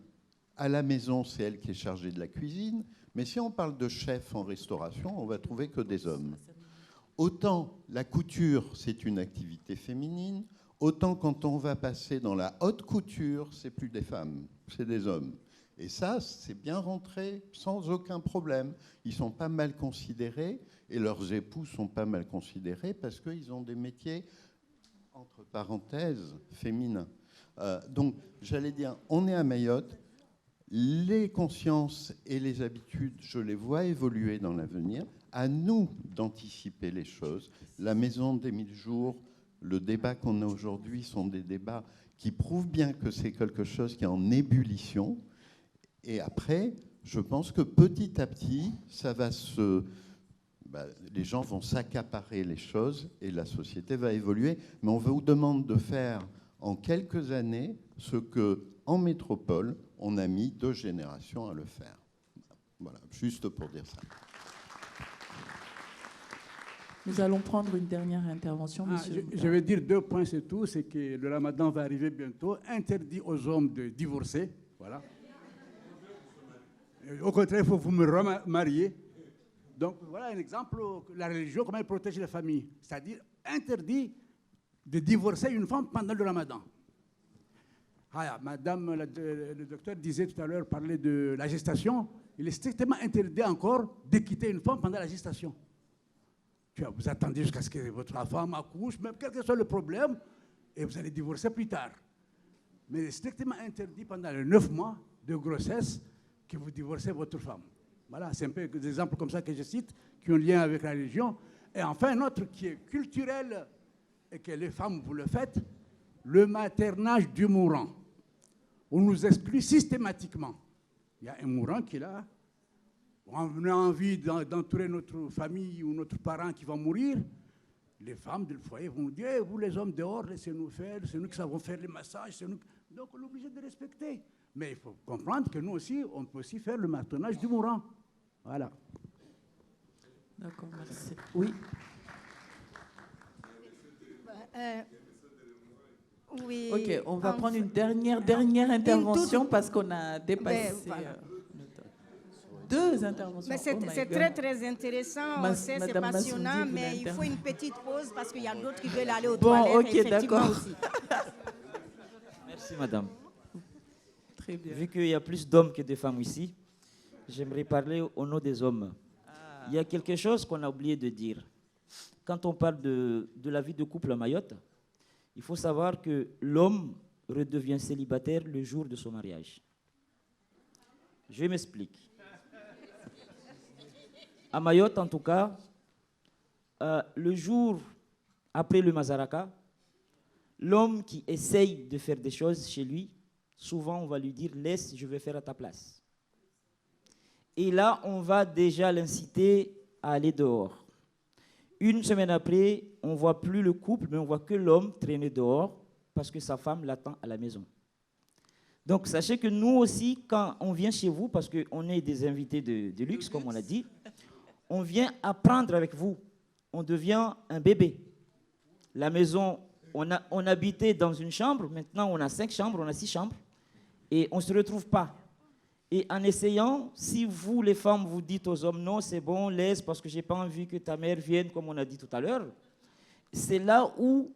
à la maison, c'est elle qui est chargée de la cuisine, mais si on parle de chef en restauration, on va trouver que des hommes. Autant la couture, c'est une activité féminine, autant quand on va passer dans la haute couture, c'est plus des femmes, c'est des hommes. Et ça, c'est bien rentré sans aucun problème. Ils sont pas mal considérés et leurs époux sont pas mal considérés parce qu'ils ont des métiers, entre parenthèses, féminins. Donc, j'allais dire, on est à Mayotte. Les consciences et les habitudes, je les vois évoluer dans l'avenir. À nous d'anticiper les choses. La maison des 1000 jours, le débat qu'on a aujourd'hui sont des débats qui prouvent bien que c'est quelque chose qui est en ébullition. Et après, je pense que petit à petit, ça va les gens vont s'accaparer les choses et la société va évoluer. Mais on vous demande de faire en quelques années ce que, en métropole, on a mis 2 générations à le faire. Voilà, juste pour dire ça. Nous allons prendre une dernière intervention, monsieur. Je vais dire 2 points, c'est tout. C'est que le ramadan va arriver bientôt. Interdit aux hommes de divorcer. Voilà. Au contraire, il faut vous me remarier. Donc, voilà un exemple. La religion, comment elle protège la famille. C'est-à-dire, interdit de divorcer une femme pendant le ramadan. Madame, le docteur disait tout à l'heure, parlait de la gestation. Il est strictement interdit encore de quitter une femme pendant la gestation. Vous attendez jusqu'à ce que votre femme accouche, même quel que soit le problème, et vous allez divorcer plus tard. Mais il est strictement interdit pendant les 9 mois de grossesse que vous divorcez votre femme. Voilà, c'est un peu des exemples comme ça que je cite, qui ont lien avec la religion. Et enfin, un autre qui est culturel, et que les femmes, vous le faites, le maternage du mourant. On nous exclut systématiquement. Il y a un mourant qui est là. On a envie d'entourer notre famille ou notre parent qui va mourir. Les femmes du foyer vont dire hey, vous les hommes dehors, laissez-nous faire, c'est nous qui savons faire les massages. Donc on est obligé de respecter. Mais il faut comprendre que nous aussi, on peut aussi faire le maternage du mourant. Voilà. D'accord, merci. Oui. Oui. Ok, on va prendre une dernière intervention parce qu'on a dépassé. Voilà. 2 interventions. C'est très intéressant, c'est passionnant, mais il faut une petite pause parce qu'il y a d'autres qui veulent aller aux toilettes. Ok, d'accord. Aussi. Merci, madame. Très bien. Vu qu'il y a plus d'hommes que de femmes ici, j'aimerais parler au nom des hommes. Il y a quelque chose qu'on a oublié de dire. Quand on parle de la vie de couple à Mayotte, il faut savoir que l'homme redevient célibataire le jour de son mariage. Je m'explique. À Mayotte, en tout cas, le jour après le Mazaraka, l'homme qui essaye de faire des choses chez lui, souvent on va lui dire « laisse, je vais faire à ta place ». Et là, on va déjà l'inciter à aller dehors. Une semaine après, on ne voit plus le couple, mais on voit que l'homme traîner dehors parce que sa femme l'attend à la maison. Donc, sachez que nous aussi, quand on vient chez vous, parce qu'on est des invités de luxe, comme on l'a dit, on vient apprendre avec vous. On devient un bébé. La maison, on habitait dans une chambre, maintenant on a 5 chambres, on a 6 chambres, et on ne se retrouve pas. Et en essayant, si vous, les femmes, vous dites aux hommes, non, c'est bon, laisse, parce que je n'ai pas envie que ta mère vienne, comme on a dit tout à l'heure, c'est là où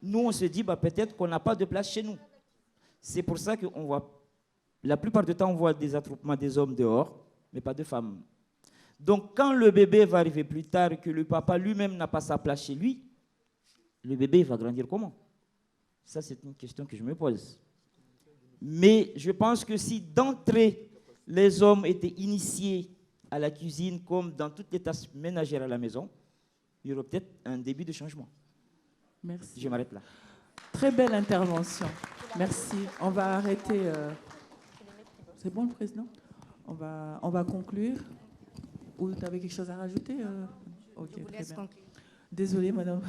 nous, on se dit, bah, peut-être qu'on n'a pas de place chez nous. C'est pour ça qu'on voit, la plupart du temps, on voit des attroupements des hommes dehors, mais pas de femmes. Donc, quand le bébé va arriver plus tard et que le papa lui-même n'a pas sa place chez lui, le bébé va grandir comment? Ça, c'est une question que je me pose. Mais je pense que si d'entrée, les hommes étaient initiés à la cuisine comme dans toutes les tâches ménagères à la maison, il y aurait peut-être un début de changement. Merci. Je m'arrête là. Très belle intervention. Merci. On va arrêter. C'est bon, le président? On va conclure. Ou tu avais quelque chose à rajouter? Ok, Je vous laisse conclure. Désolée, madame.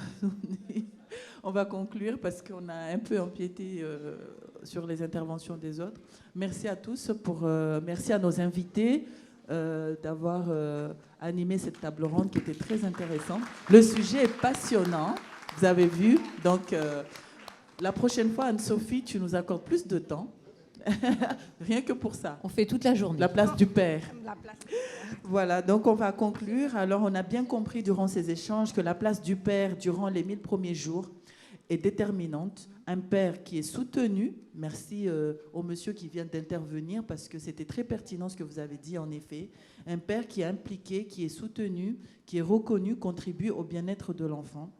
On va conclure parce qu'on a un peu empiété sur les interventions des autres. Merci à tous. Merci à nos invités d'avoir animé cette table ronde qui était très intéressante. Le sujet est passionnant, vous avez vu. Donc, la prochaine fois, Anne-Sophie, tu nous accordes plus de temps. Rien que pour ça. On fait toute la journée. La place du père. La place. Voilà, donc on va conclure. Alors, on a bien compris durant ces échanges que la place du père durant les 1000 premiers jours est déterminante. Un père qui est soutenu, merci au monsieur qui vient d'intervenir parce que c'était très pertinent ce que vous avez dit en effet. Un père qui est impliqué, qui est soutenu, qui est reconnu, contribue au bien-être de l'enfant,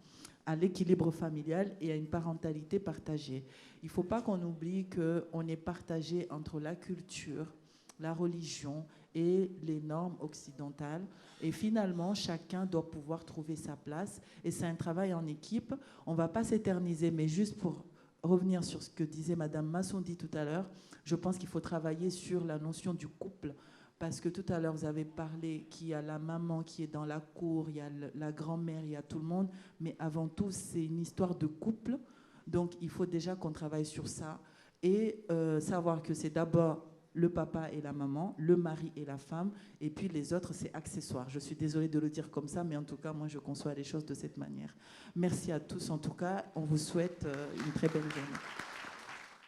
à l'équilibre familial et à une parentalité partagée. Il ne faut pas qu'on oublie qu'on est partagé entre la culture, la religion et les normes occidentales. Et finalement, chacun doit pouvoir trouver sa place. Et c'est un travail en équipe. On ne va pas s'éterniser, mais juste pour revenir sur ce que disait Madame Massondi tout à l'heure, je pense qu'il faut travailler sur la notion du couple. Parce que tout à l'heure, vous avez parlé qu'il y a la maman qui est dans la cour, il y a la grand-mère, il y a tout le monde. Mais avant tout, c'est une histoire de couple. Donc, il faut déjà qu'on travaille sur ça. Et savoir que c'est d'abord le papa et la maman, le mari et la femme, et puis les autres, c'est accessoire. Je suis désolée de le dire comme ça, mais en tout cas, moi, je conçois les choses de cette manière. Merci à tous, en tout cas. On vous souhaite une très belle journée.